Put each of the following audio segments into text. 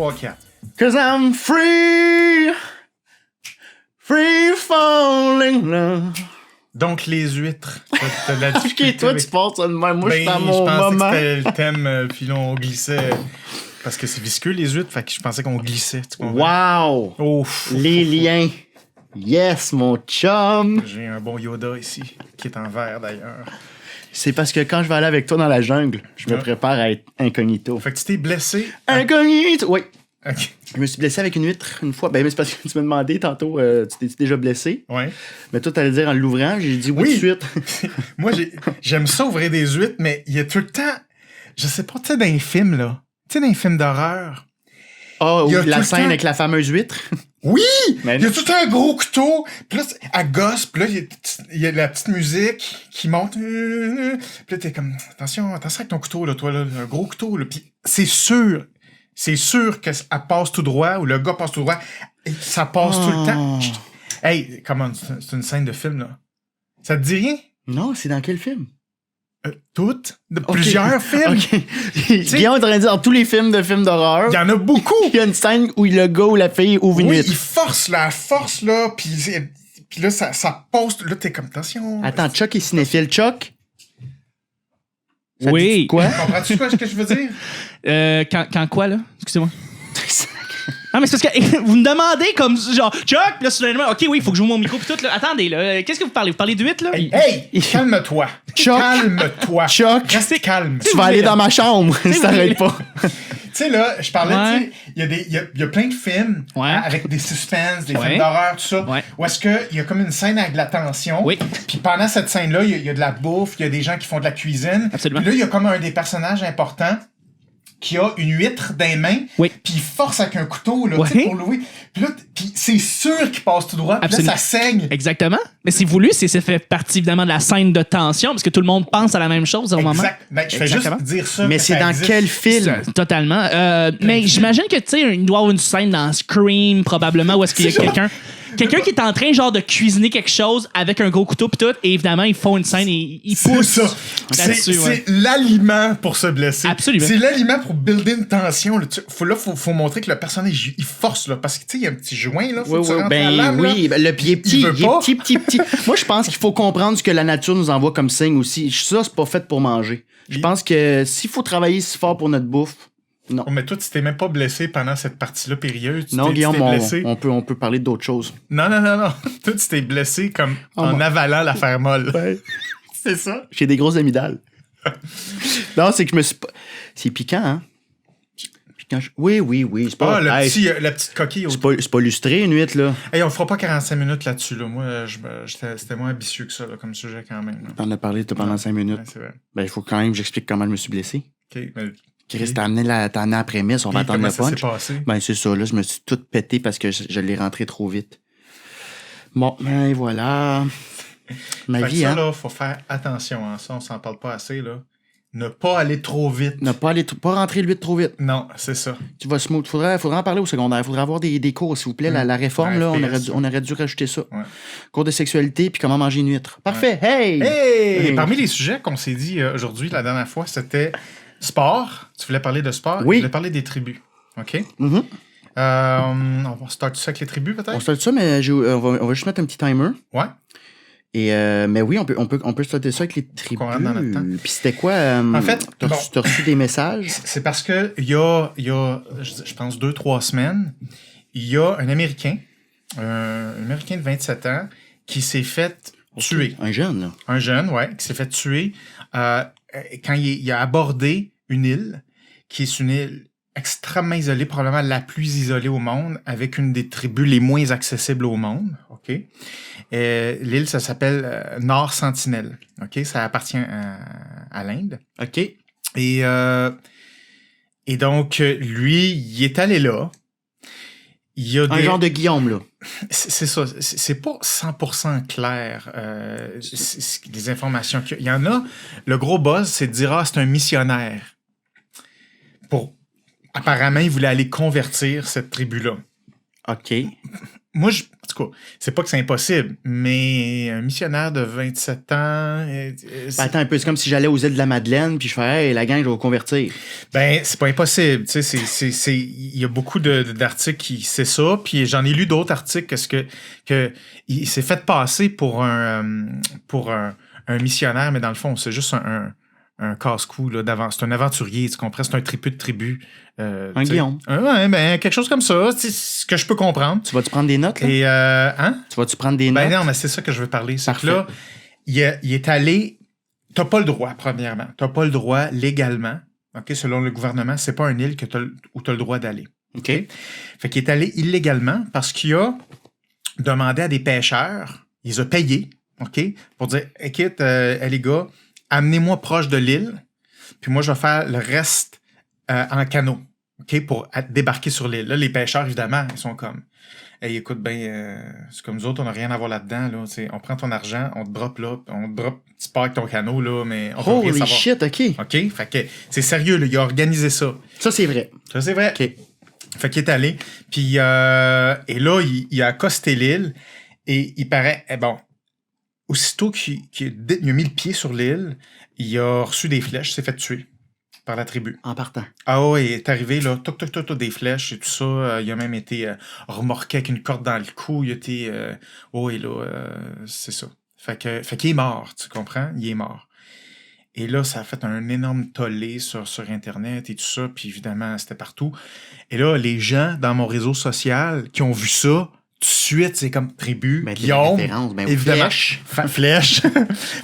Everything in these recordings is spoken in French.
3, 4. Cause I'm free falling love. Donc, les huîtres. T'as de la difficulté Ok, toi, avec... tu penses ça de même. Moi, je suis dans mon je pensais moment. que c'était le thème, puis là, on glissait. Parce que c'est visqueux, les huîtres, fait que je pensais qu'on glissait. Tu comprends? Wow! Oh, Les liens. Yes, mon chum! J'ai un bon Yoda ici, qui est en vert, d'ailleurs. C'est parce que quand je vais aller avec toi dans la jungle, je me prépare à être incognito. Fait que tu t'es blessé. Incognito! Oui. OK. Je me suis blessé avec une huître une fois. Ben, mais c'est parce que tu m'as demandé tantôt, tu t'es déjà blessé? Ouais. Mais toi, t'allais dire en l'ouvrant, j'ai dit oui tout de suite. Moi, j'aime ça ouvrir des huîtres, mais il y a tout le temps... Je sais pas, tu sais, dans les films, là. Tu sais, dans les films d'horreur. Ah, Il y a la tout le scène temps- avec la fameuse huître. Oui! Mais Il y a tout un gros couteau, puis là, elle gosse, puis là, il y a la petite musique qui monte. Puis là, t'es comme, attention avec ton couteau, là, toi, là, un gros couteau, là. Puis c'est sûr qu'elle passe tout droit, ou le gars passe tout droit, et ça passe tout le temps. Hey, comment, c'est une scène de film, là. Ça te dit rien? Non, c'est dans quel film? Toutes? De plusieurs films? OK. Guillaume est en train de dire dans tous les films d'horreur. Il y en a beaucoup! Il y a une scène où le gars ou la fille ouvre une Oui, huître. il force, là, puis là, ça passe, là, t'es comme, attention. Attends, Chuck est cinéphile. Chuck? Ça Oui. te dit quoi? Comprends-tu ce que je veux dire? Quand quoi, là? Excusez-moi. Ah, mais c'est parce que vous me demandez comme genre, Chuck, là, soudainement, OK, oui, il faut que je joue mon micro pis tout, là. Attendez, là, qu'est-ce que vous parlez? Vous parlez de 8, là? Hey, calme-toi. Chuck. Calme-toi. Chuck. Reste calme. Tu vas aller dans ma chambre si t'arrêtes pas. Tu sais, là, je parlais, Ouais. tu sais, il y a plein de films Ouais. avec des suspens, des Ouais. films d'horreur, tout ça, Ouais. où est-ce qu'il y a comme une scène avec de la tension. Oui. Puis pendant cette scène-là, il y a de la bouffe, il y a des gens qui font de la cuisine. Absolument. Puis là, il y a comme un des personnages importants qui a une huître dans les mains, Oui. puis il force avec un couteau, là, Ouais. tu sais, pour l'ouvrir. Puis là, puis c'est sûr qu'il passe tout droit, puis là, Absolument. ça saigne. Exactement. Mais c'est voulu, ça fait partie évidemment de la scène de tension, parce que tout le monde pense à la même chose au moment. Exact. Ben, je fais Exactement. juste dire ça. Mais que c'est ça dans existe. quel film? Totalement. Mais j'imagine que, tu sais, il doit y avoir une scène dans Scream, probablement, où est-ce qu'il y a quelqu'un qui est en train, genre, de cuisiner quelque chose avec un gros couteau pis tout, et évidemment, ils font une scène et ils C'est poussent ça. là-dessus. C'est l'aliment pour se blesser. Absolument. C'est l'aliment pour builder une tension. Là. Faut montrer que le personnage, il force, là. Parce que, tu sais, il y a un petit joint, là. Faut que tu rentres la lame, là. Ben, le pied petit, Il veut il est pas. petit. Moi, je pense qu'il faut comprendre ce que la nature nous envoie comme signe aussi. Ça, c'est pas fait pour manger. Je pense que s'il faut travailler si fort pour notre bouffe, non. Oh, mais toi, tu t'es même pas blessé pendant cette partie-là périlleuse. Non, Guillaume, t'es blessé. on peut parler d'autres choses. Non. Toi, tu t'es blessé comme en moi. avalant l'affaire molle. C'est ça. J'ai des grosses amygdales. Non, c'est que je me suis pas... C'est piquant, hein? Piquant. Oui. C'est pas... Ah, Hey, la petite coquille. c'est pas lustré, une huître, là. Hey, on fera pas 45 minutes là-dessus, là. Moi, c'était moins ambitieux que ça, là, comme sujet, quand même. Là. T'en as parlé pendant 5 minutes. Ouais, c'est vrai. Ben, il faut quand même que j'explique comment je me suis blessé. OK, mais... Chris, t'as amené la prémisse, on va attendre comment le ça s'est punch. passé? Ben, c'est ça, là, je me suis tout pété parce que je l'ai rentré trop vite. Bon, ben, voilà. Ma Fait que vie, ça, hein. là, faut faire attention, hein. Ça, on s'en parle pas assez, là. Ne pas aller trop vite. Ne pas rentrer l'huître trop vite. Non, c'est ça. Tu vas smooth. Faudrait en parler au secondaire. Faudrait avoir des cours, s'il vous plaît. La réforme, là, FPS, on aurait dû rajouter ça. Ouais. Cours de sexualité, puis comment manger une huître. Parfait. Hey! Hey! Hey! Parmi les sujets qu'on s'est dit aujourd'hui, la dernière fois, c'était sport. Tu voulais parler de sport? Oui. Je voulais parler des tribus. OK? Mhm. On va starter ça avec les tribus, peut-être? On start ça, mais on va juste mettre un petit timer. Ouais. Et mais oui, on peut starter ça avec les tribus. Qu'on rentre dans notre temps. Puis c'était quoi? En fait, t'as reçu des messages? C'est parce que il y a je pense, 2-3 semaines, il y a un Américain de 27 ans qui s'est fait tuer. Un jeune, là. Un jeune, ouais, qui s'est fait tuer quand il a abordé une île, qui est une île extrêmement isolée, probablement la plus isolée au monde, avec une des tribus les moins accessibles au monde, OK? L'île, ça s'appelle Nord Sentinelle, OK? Ça appartient à l'Inde. OK. Et donc, lui, il est allé là. Il y a Un genre de Guillaume, là. C'est ça. C'est pas 100% clair, les informations qu'il y a. Il y en a. Le gros buzz, c'est de dire, c'est un missionnaire. Apparemment, il voulait aller convertir cette tribu-là. OK. moi, en tout cas, c'est pas que c'est impossible, mais un missionnaire de 27 ans... Attends un peu, c'est comme si j'allais aux îles de la Madeleine, puis je fais, hey, la gang, je vais vous convertir. Ben, c'est pas impossible. Tu sais, il y a beaucoup d'articles qui c'est ça, puis j'en ai lu d'autres articles que il s'est fait passer pour un missionnaire, mais dans le fond, c'est juste un casse-cou là, d'avant. C'est un aventurier, tu comprends? C'est un tribut de tribu. Un Guillaume. Ouais, ben, quelque chose comme ça, c'est ce que je peux comprendre. Tu vas-tu prendre des notes, là? Et, hein? Tu vas-tu prendre des notes? Ben non, mais c'est ça que je veux parler. C'est que Parfait. là, il est allé... T'as pas le droit, premièrement. T'as pas le droit légalement, OK, selon le gouvernement, c'est pas une île où t'as le droit d'aller. OK. Fait qu'il est allé illégalement parce qu'il a demandé à des pêcheurs, il les a payés, OK, pour dire, écoute, les gars, amenez-moi proche de l'île, puis moi, je vais faire le reste en canot, OK, pour débarquer sur l'île. Là, les pêcheurs, évidemment, ils sont comme, hey, écoute, c'est comme nous autres, on n'a rien à voir là-dedans, là, on prend ton argent, on te drop là, tu pars avec ton canot, là, mais on peut rien Holy savoir. shit, OK. OK, fait que c'est sérieux, là, il a organisé ça. Ça, c'est vrai. Ça, c'est vrai. OK. Fait qu'il est allé, puis et là, il a accosté l'île, et il paraît, aussitôt qu'il a mis le pied sur l'île, il a reçu des flèches, s'est fait tuer par la tribu. En partant. Ah ouais, il est arrivé, là, toc, des flèches et tout ça. Il a même été remorqué avec une corde dans le cou. Il a été... c'est ça. Fait qu'il est mort, tu comprends? Il est mort. Et là, ça a fait un énorme tollé sur Internet et tout ça. Puis évidemment, c'était partout. Et là, les gens dans mon réseau social qui ont vu ça, tout de suite, c'est comme tribu. Ben, Guillaume, évidemment. Flèche.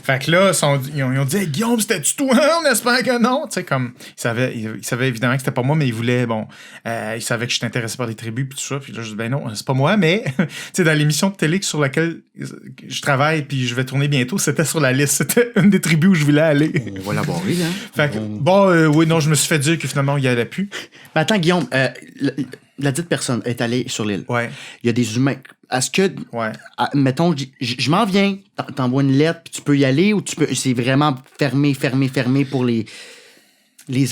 Fait que là, ils ont dit hey, Guillaume, c'était-tu toi? On espère que non. Tu sais, comme, il savait évidemment que c'était pas moi, mais il voulait, il savait que j'étais intéressé par les tribus puis tout ça. Puis là, je dis, ben non, c'est pas moi, mais, tu sais, dans l'émission de télé sur laquelle je travaille puis je vais tourner bientôt, c'était sur la liste. C'était une des tribus où je voulais aller. On va l'aborder, hein? Fait que, oui, non, je me suis fait dire que finalement, il y allait plus. Ben, attends, Guillaume, la dite personne est allée sur l'île. Ouais. Il y a des humains. Est-ce que, Ouais. mettons, je m'en viens, t'envoies une lettre, puis tu peux y aller, ou c'est vraiment fermé pour les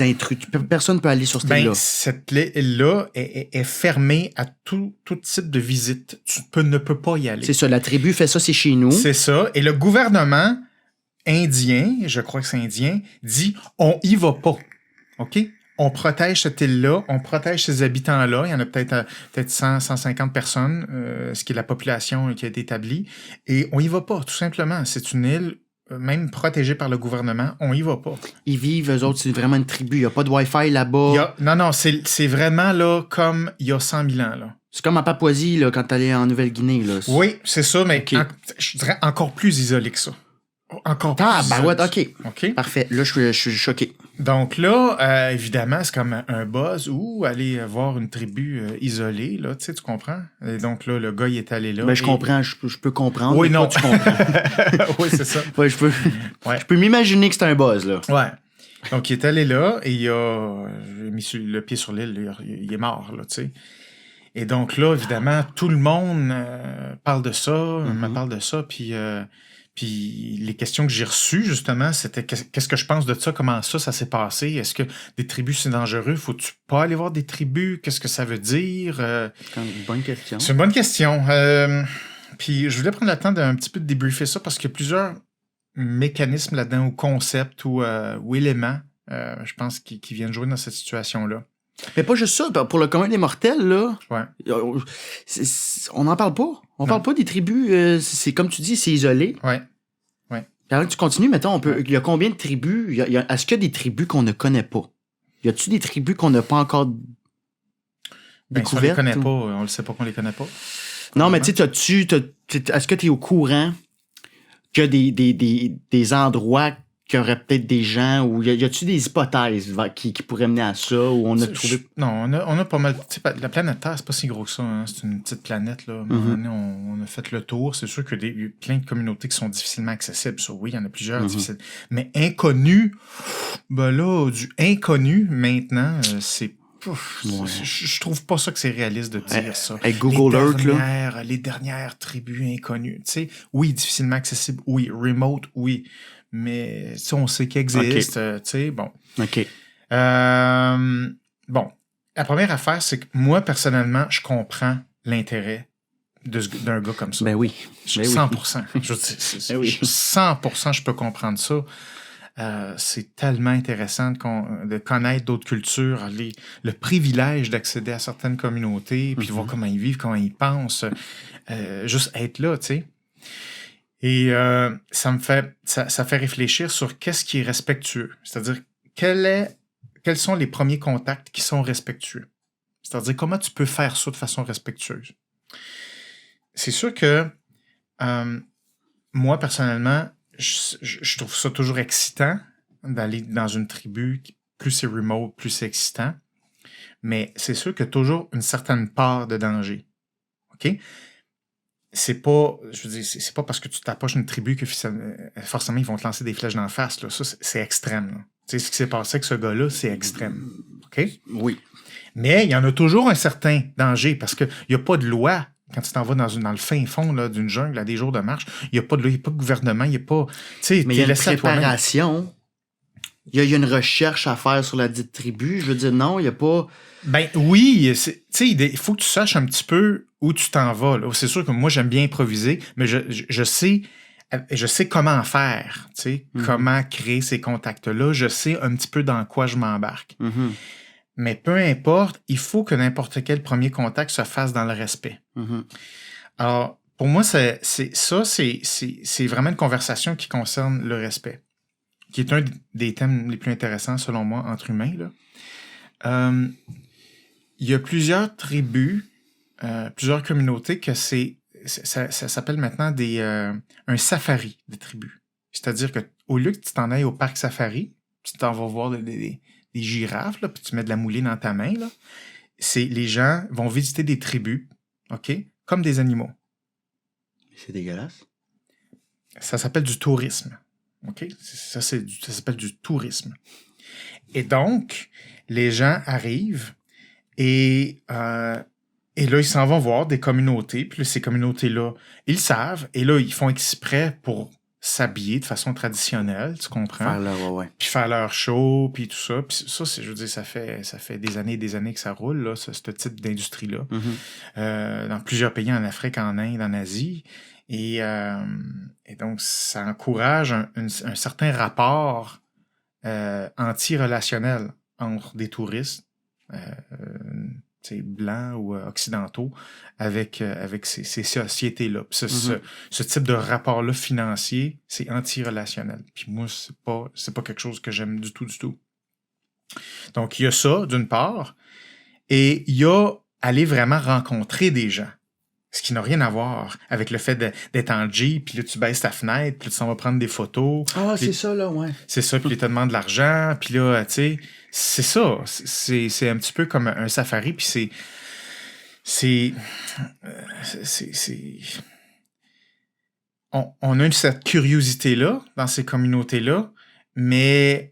intrus? Personne ne peut aller sur cette île-là. Cette île-là est fermée à tout type de visite. Tu ne peux pas y aller. C'est ça, la tribu fait ça, c'est chez nous. C'est ça. Et le gouvernement indien, je crois que c'est indien, dit on y va pas. OK? On protège cette île-là, on protège ces habitants-là. Il y en a peut-être 100, 150 personnes, ce qui est la population qui a été établie. Et on y va pas, tout simplement. C'est une île, même protégée par le gouvernement, on y va pas. Ils vivent, eux autres, c'est vraiment une tribu. Il n'y a pas de Wi-Fi là-bas. Non, c'est vraiment là comme il y a 100 000 ans. Là. C'est comme en Papouasie, là, quand t'allais en Nouvelle-Guinée. Là. Oui, c'est ça, mais okay. Je dirais encore plus isolé que ça. Encore plus. Ouais, OK. OK. Parfait. Là, je suis choqué. Donc là, évidemment, c'est comme un buzz ou aller voir une tribu isolée, là, tu comprends? Et donc là, le gars, il est allé là. Ben, je comprends, je peux comprendre. Oui, non. Tu comprends. Oui, c'est ça. Ouais, je peux m'imaginer que c'est un buzz, là. Ouais. Donc, il est allé là et il a mis le pied sur l'île, il est mort, là, tu sais. Et donc là, évidemment, tout le monde parle de ça, me parle de ça, puis les questions que j'ai reçues, justement, c'était qu'est-ce que je pense de ça, comment ça s'est passé, est-ce que des tribus, c'est dangereux, faut-tu pas aller voir des tribus, qu'est-ce que ça veut dire? C'est une bonne question. C'est une bonne question. Puis je voulais prendre le temps d'un petit peu de débriefer ça, parce qu'il y a plusieurs mécanismes là-dedans, ou concepts, ou éléments, je pense, qui viennent jouer dans cette situation-là. Mais pas juste ça, pour le commun des mortels, là, on n'en parle pas. On parle pas des tribus, c'est comme tu dis, c'est isolé. Ouais. Alors que tu continues, mettons, il y a combien de tribus? Est-ce qu'il y a des tribus qu'on ne connaît pas? Y a-tu des tribus qu'on n'a pas encore découvertes? Si on les connaît pas, on le sait pas qu'on les connaît pas. Non, mais tu sais, est-ce que tu es au courant qu'il y a des endroits qu'il y aurait peut-être des gens, ou y a-tu des hypothèses qui pourraient mener à ça, où on a trouvé... Non, on a pas mal... La planète Terre, c'est pas si gros que ça, hein. C'est une petite planète, là. On a fait le tour. C'est sûr qu'il y a plein de communautés qui sont difficilement accessibles. Ça, oui, il y en a plusieurs difficiles. Mais inconnues, ben là, du inconnu, maintenant, c'est... Je trouve pas ça que c'est réaliste de dire ça. Avec Google Earth, là. Les dernières tribus inconnues. Tu sais, oui, difficilement accessible, oui. Remote, oui. Mais on sait qu'il existe, tu sais, bon. OK. Bon, la première affaire, c'est que moi, personnellement, je comprends l'intérêt d'un gars comme ça. Ben oui. Ben oui. 100%. Je veux dire, Ben oui. 100%, je peux comprendre ça. C'est tellement intéressant de connaître d'autres cultures, le privilège d'accéder à certaines communautés, puis de voir comment ils vivent, comment ils pensent, juste être là, tu sais. Et ça fait réfléchir sur qu'est-ce qui est respectueux. C'est-à-dire, quels sont les premiers contacts qui sont respectueux? C'est-à-dire, comment tu peux faire ça de façon respectueuse? C'est sûr que moi, personnellement, je trouve ça toujours excitant d'aller dans une tribu. Plus c'est remote, plus c'est excitant. Mais c'est sûr qu'il y a toujours une certaine part de danger. OK? C'est pas parce que tu t'approches d'une tribu que forcément ils vont te lancer des flèches d'en face. Là. Ça, c'est extrême. Là. Tu sais, ce qui s'est passé avec ce gars-là, c'est extrême. OK? Oui. Mais il y en a toujours un certain danger parce qu'il n'y a pas de loi. Quand tu t'en vas dans le fin fond là, d'une jungle à des jours de marche, il n'y a pas de loi, il n'y a pas de gouvernement, il n'y a pas. Mais il y a une préparation. Il y a une recherche à faire sur la dite tribu. Je veux dire, non, il n'y a pas. Ben oui, il faut que tu saches un petit peu où tu t'en vas. Là. C'est sûr que moi, j'aime bien improviser, mais je sais comment faire, comment créer ces contacts-là. Je sais un petit peu dans quoi je m'embarque. Mm-hmm. Mais peu importe, il faut que n'importe quel premier contact se fasse dans le respect. Mm-hmm. Alors, pour moi, c'est vraiment une conversation qui concerne le respect, qui est un des thèmes les plus intéressants, selon moi, entre humains. Là. Il y a plusieurs tribus, plusieurs communautés que ça s'appelle maintenant un safari des tribus. C'est-à-dire qu'au lieu que tu t'en ailles au parc safari, tu t'en vas voir des girafes, là, puis tu mets de la moulée dans ta main, là, les gens vont visiter des tribus, OK, comme des animaux. C'est dégueulasse. Ça s'appelle du tourisme. OK? Ça s'appelle du tourisme. Et donc, les gens arrivent et là, ils s'en vont voir des communautés. Puis là, ces communautés-là, ils savent. Et là, ils font exprès pour s'habiller de façon traditionnelle, tu comprends? Puis faire leur show, puis tout ça. Puis ça, je veux dire, ça fait des années et des années que ça roule, là, ce type d'industrie-là. Mm-hmm. Dans plusieurs pays, en Afrique, en Inde, en Asie. Et donc, ça encourage un certain rapport anti-relationnel entre des touristes blancs ou occidentaux avec ces sociétés-là. Ce type de rapport-là financier, c'est anti-relationnel. Puis moi, c'est pas quelque chose que j'aime du tout, du tout. Donc, il y a ça, d'une part, et il y a aller vraiment rencontrer des gens. Ce qui n'a rien à voir avec le fait d'être en Jeep, puis là, tu baisses ta fenêtre, puis là, tu s'en vas prendre des photos. Ah, c'est ça, là, ouais. C'est ça, puis là, tu te demandes de l'argent, puis là, tu sais, c'est ça. C'est un petit peu comme un safari, puis on a cette curiosité-là dans ces communautés-là, mais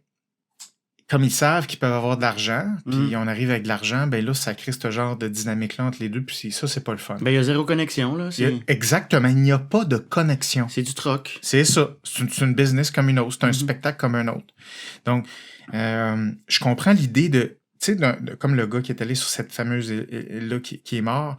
comme ils savent qu'ils peuvent avoir de l'argent, puis on arrive avec de l'argent, ben là, ça crée ce genre de dynamique-là entre les deux, puis ça, c'est pas le fun. Ben, il y a zéro connexion, là. Exactement, il n'y a pas de connexion. C'est du troc. C'est ça. C'est une business comme une autre, c'est un spectacle comme un autre. Donc, je comprends l'idée de, tu sais, comme le gars qui est allé sur cette fameuse île-là qui est mort,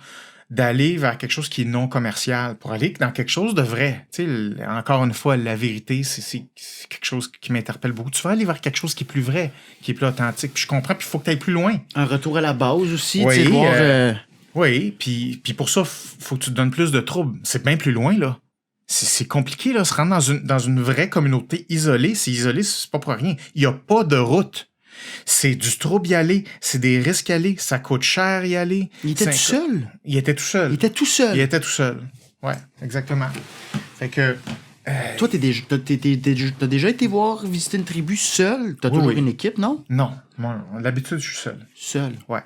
d'aller vers quelque chose qui est non commercial, pour aller dans quelque chose de vrai. Tu sais, encore une fois, la vérité, c'est quelque chose qui m'interpelle beaucoup. Tu vas aller vers quelque chose qui est plus vrai, qui est plus authentique. Puis je comprends, puis il faut que tu ailles plus loin. Un retour à la base aussi, oui, tu sais, voir... Oui, puis pour ça, faut que tu te donnes plus de troubles. C'est bien plus loin, là. C'est compliqué, là, se rendre dans une vraie communauté isolée. C'est isolé, c'est pas pour rien. Il n'y a pas de route. C'est du trouble y aller, c'est des risques y aller, ça coûte cher y aller. Il était tout seul. Il était tout seul. Il était tout seul. Il était tout seul. Ouais, exactement. Fait que... Toi, t'as déjà été visiter une tribu seul? T'as toujours une équipe, non? Non. Moi, d'habitude, je suis seul. Seul? Ouais.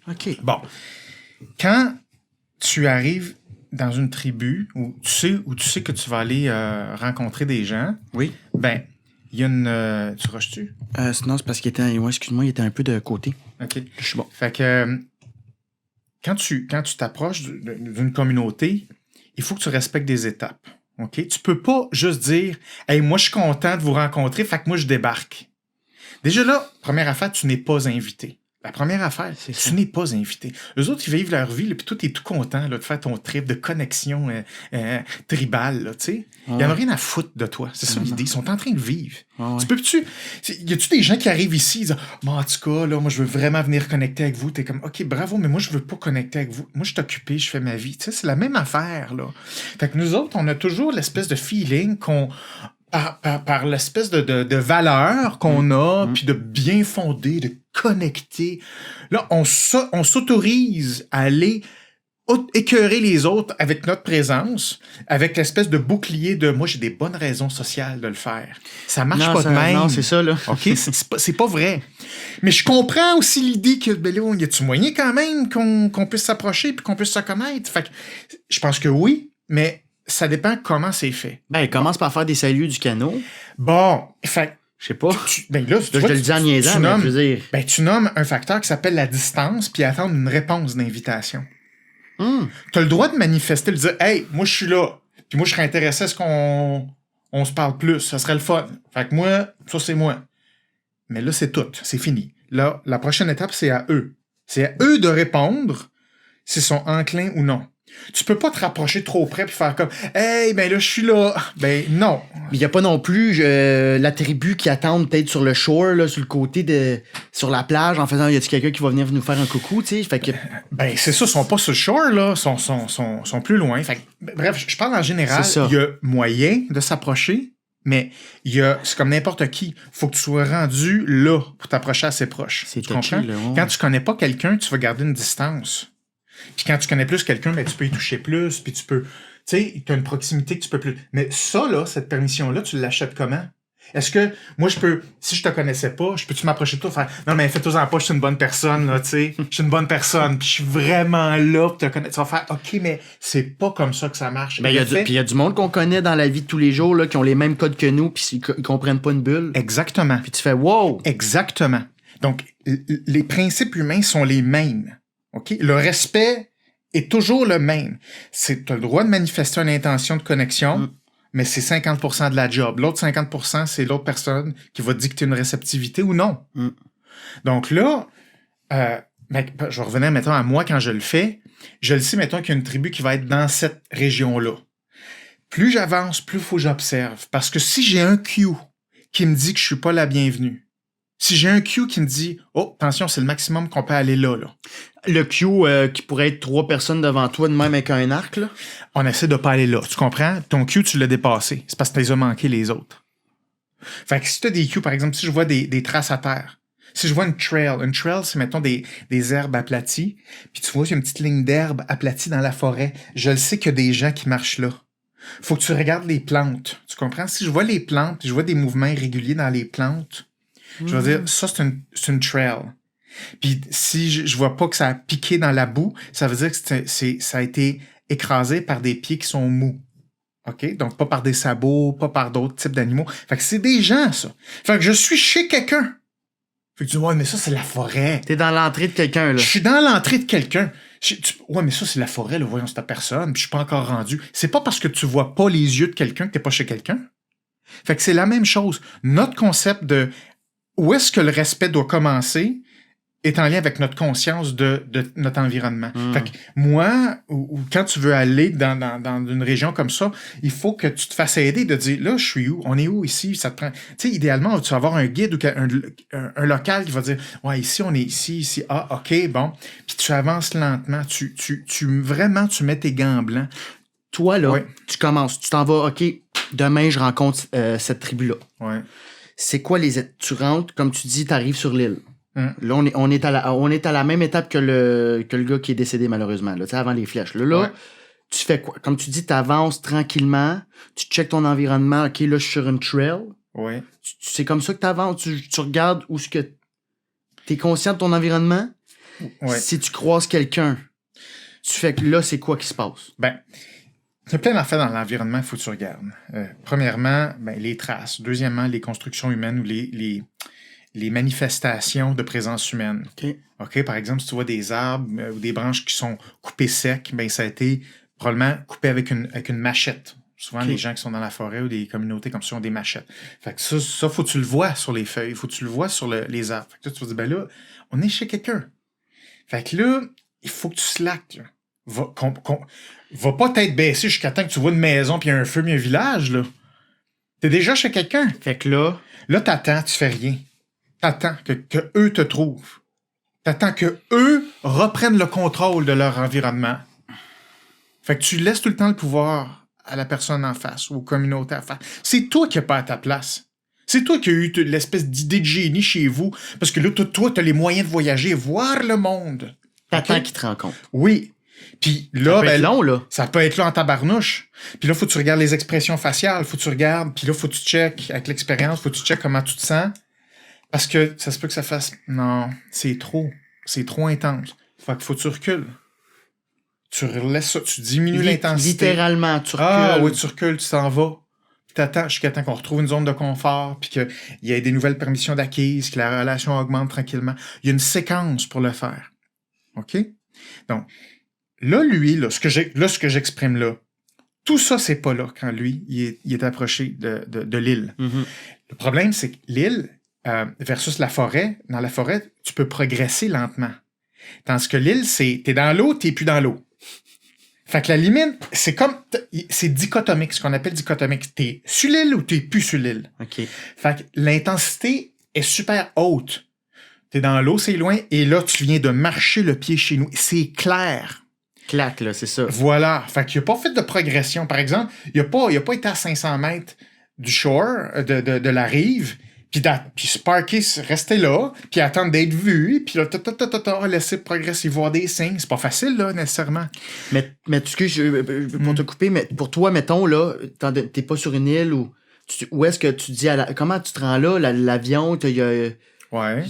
OK. Bon. Quand tu arrives dans une tribu où tu sais que tu vas aller rencontrer des gens, oui. Ben, il y a une... tu rushes-tu? Non, c'est parce qu'il était... Ouais, excuse-moi, il était un peu de côté. OK. Je suis bon. Fait que quand tu t'approches d'une communauté, il faut que tu respectes des étapes. OK? Tu peux pas juste dire « Hey, moi, je suis content de vous rencontrer, fait que moi, je débarque. » Déjà là, première affaire, tu n'es pas invité. La première affaire, tu n'es pas invité. Eux autres, ils vivent leur vie, là, puis toi, t'es tout content là, de faire ton trip de connexion tribale, là, tu sais. Ils n'en ont rien à foutre de toi. C'est ça l'idée. Ils sont en train de vivre. Tu peux-tu... Y a-tu des gens qui arrivent ici, ils disent « Bon, en tout cas, là, moi, je veux vraiment venir connecter avec vous. » T'es comme « OK, bravo, mais moi, je veux pas connecter avec vous. Moi, je suis occupé, je fais ma vie. » Tu sais, c'est la même affaire, là. Fait que nous autres, on a toujours l'espèce de feeling qu'on... Par l'espèce de valeur qu'on a, puis de bien fondé, de connecter. Là, on s'autorise à aller écœurer les autres avec notre présence, avec l'espèce de bouclier de « moi, j'ai des bonnes raisons sociales de le faire ». Ça marche pas de même. Non, c'est ça, là. OK? C'est pas vrai. Mais je comprends aussi l'idée que, ben là, y a-tu moyen quand même qu'on puisse s'approcher puis qu'on puisse se connaître? Fait que je pense que oui, mais ça dépend comment c'est fait. Ben, commence par faire des saluts du canot. Bon, fait Je sais pas. ben là, Je te le dis en niaisant, mais je veux dire. Ben, tu nommes un facteur qui s'appelle la distance puis attendre une réponse d'invitation. Tu as le droit de manifester, de dire « Hey, moi, je suis là. Puis moi, je serais intéressé à ce qu'on se parle plus. Ça serait le fun. Fait que moi, ça, c'est moi. » Mais là, c'est tout. C'est fini. Là, la prochaine étape, c'est à eux. C'est à eux de répondre s'ils sont enclins ou non. Tu peux pas te rapprocher trop près puis faire comme « Hey, ben là, je suis là. » Ben non. Il n'y a pas non plus la tribu qui attend peut-être sur le shore, là, sur le côté sur la plage, en faisant, y a-t-il quelqu'un qui va venir nous faire un coucou, tu sais? Fait que... Ben, c'est ça, ils sont pas sur le shore, là. Ils sont plus loin. Fait que, bref, je parle en général. Il y a moyen de s'approcher, mais c'est comme n'importe qui. Faut que tu sois rendu là pour t'approcher assez proche. C'est tu comprends? là, ouais. Quand tu connais pas quelqu'un, tu vas garder une distance. Puis quand tu connais plus quelqu'un, ben, tu peux y toucher plus, puis tu peux... Tu sais, tu as une proximité que tu peux plus... Mais ça, là, cette permission-là, tu l'achètes comment? Est-ce que, moi, si je te connaissais pas, peux-tu m'approcher de toi et faire « Non, mais fais-toi en pas, je suis une bonne personne, là, tu sais. Je suis une bonne personne, puis je suis vraiment là pour te connaître. » Tu vas faire « OK, mais c'est pas comme ça que ça marche. » Ben, il y a du monde qu'on connaît dans la vie de tous les jours, là, qui ont les mêmes codes que nous, puis ils comprennent pas une bulle. Exactement. Puis tu fais « Wow! » Exactement. Donc, les principes humains sont les mêmes. OK? Le respect est toujours le même. Tu as le droit de manifester une intention de connexion, mais c'est 50% de la job. L'autre 50%, c'est l'autre personne qui va dicter une réceptivité ou non. Donc là, je vais revenir, mettons, à moi quand je le fais. Je le sais, mettons, qu'il y a une tribu qui va être dans cette région-là. Plus j'avance, plus il faut que j'observe. Parce que si j'ai un cue qui me dit que je suis pas la bienvenue, si j'ai un cue qui me dit « Oh, attention, c'est le maximum qu'on peut aller là. » Le cue qui pourrait être 3 personnes devant toi, de même avec un arc, là. On essaie de pas aller là. Tu comprends? Ton cue, tu l'as dépassé. C'est parce que tu les as manqués, les autres. Fait que si tu as des cues, par exemple, si je vois des traces à terre, si je vois une trail, c'est, mettons, des herbes aplaties, puis tu vois, il y a une petite ligne d'herbe aplatie dans la forêt, je le sais qu'il y a des gens qui marchent là. Faut que tu regardes les plantes. Tu comprends? Si je vois les plantes, je vois des mouvements irréguliers dans les plantes, je vais dire, ça, c'est une trail. Puis si je vois pas que ça a piqué dans la boue, ça veut dire que ça a été écrasé par des pieds qui sont mous. OK? Donc, pas par des sabots, pas par d'autres types d'animaux. Fait que c'est des gens, ça. Fait que je suis chez quelqu'un. Fait que tu dis, ouais, mais ça, c'est la forêt. T'es dans l'entrée de quelqu'un, là. Je suis dans l'entrée de quelqu'un. Ouais, mais ça, c'est la forêt, là. Voyons, c'est ta personne. Puis je suis pas encore rendu. C'est pas parce que tu vois pas les yeux de quelqu'un que t'es pas chez quelqu'un. Fait que c'est la même chose. Notre concept de où est-ce que le respect doit commencer est en lien avec notre conscience de notre environnement. Fait que moi, ou quand tu veux aller dans une région comme ça, il faut que tu te fasses aider de dire, là, je suis où? On est où ici? Ça te prend... Tu sais, idéalement, tu vas avoir un guide ou un local qui va dire, ouais, ici, on est ici. Ah, OK, bon. Puis tu avances lentement. Vraiment, tu mets tes gants blancs. Toi, là, tu commences. Tu t'en vas, OK, demain, je rencontre cette tribu-là. Ouais. C'est quoi tu rentres, comme tu dis, tu arrives sur l'île. Là, on est à la même étape que le gars qui est décédé, malheureusement, là, avant les flèches. Là, tu fais quoi? Comme tu dis, tu avances tranquillement, tu checkes ton environnement. OK, là, je suis sur une trail. Ouais. C'est comme ça que tu avances. Tu regardes où ce que tu es conscient de ton environnement. Ouais. Si tu croises quelqu'un, tu fais que là, c'est quoi qui se passe? Ben, il y a plein d'affaires dans l'environnement qu'il faut que tu regardes. Premièrement, les traces. Deuxièmement, les constructions humaines ou les manifestations de présence humaine. OK, par exemple, si tu vois des arbres ou des branches qui sont coupées secs, ça a été probablement coupé avec une machette. Souvent, les gens qui sont dans la forêt ou des communautés comme ça ont des machettes. Fait que ça faut que tu le vois sur les feuilles, faut que tu le vois sur les arbres. Fait que là, tu vas dire, ben là, on est chez quelqu'un. Fait que là, il faut que tu slackes, là. Va pas tête baissée jusqu'à temps que tu vois une maison, puis un feu, puis un village, là. T'es déjà chez quelqu'un. Fait que là, T'attends, tu fais rien. T'attends que eux te trouvent. T'attends que eux reprennent le contrôle de leur environnement. Fait que tu laisses tout le temps le pouvoir à la personne en face ou aux communautés en face. C'est toi qui n'as pas à ta place. C'est toi qui as eu l'espèce d'idée de génie chez vous. Parce que là, toi, tu as les moyens de voyager, voir le monde. t'attends Okay? qu'ils te rencontrent. Oui. Puis là, Ça peut être long, là. ça peut être long en tabarnouche. Puis là, faut que tu regardes les expressions faciales. Faut que tu regardes. Puis là, faut que tu checkes avec l'expérience. Faut que tu checkes comment tu te sens. Parce que ça se peut que ça fasse... Non, c'est trop. C'est trop intense. Fait qu'il faut que tu recules. Tu relaisses ça. Tu diminues l'intensité. Littéralement, tu recules. Ah oui, tu recules, tu t'en vas. T'attends jusqu'à temps qu'on retrouve une zone de confort, puis qu'il y ait des nouvelles permissions d'acquise, que la relation augmente tranquillement. Il y a une séquence pour le faire. OK? Donc, là, lui, là, ce que j'exprime là, tout ça, c'est pas là quand lui, il est approché de l'île. Mhm. Le problème, c'est que l'île versus la forêt, dans la forêt, tu peux progresser lentement. Tandis que l'île, t'es dans l'eau, t'es plus dans l'eau. Fait que la limite, c'est dichotomique, ce qu'on appelle dichotomique. T'es sur l'île ou t'es plus sur l'île. OK. Fait que l'intensité est super haute. T'es dans l'eau, c'est loin, et là, tu viens de marcher le pied chez nous. C'est clair. Clac, là, c'est ça. Voilà. Fait qu'il n'a pas fait de progression. Par exemple, il n'a pas été à 500 mètres du shore, de la rive, puis Sparky restait là, puis attendre d'être vu, puis là, laisser progresser, voir des signes. C'est pas facile, là, nécessairement. Mais excuse, pour te couper, mais pour toi, mettons, là, t'es pas sur une île où est-ce que tu dis comment tu te rends là, l'avion, Ouais.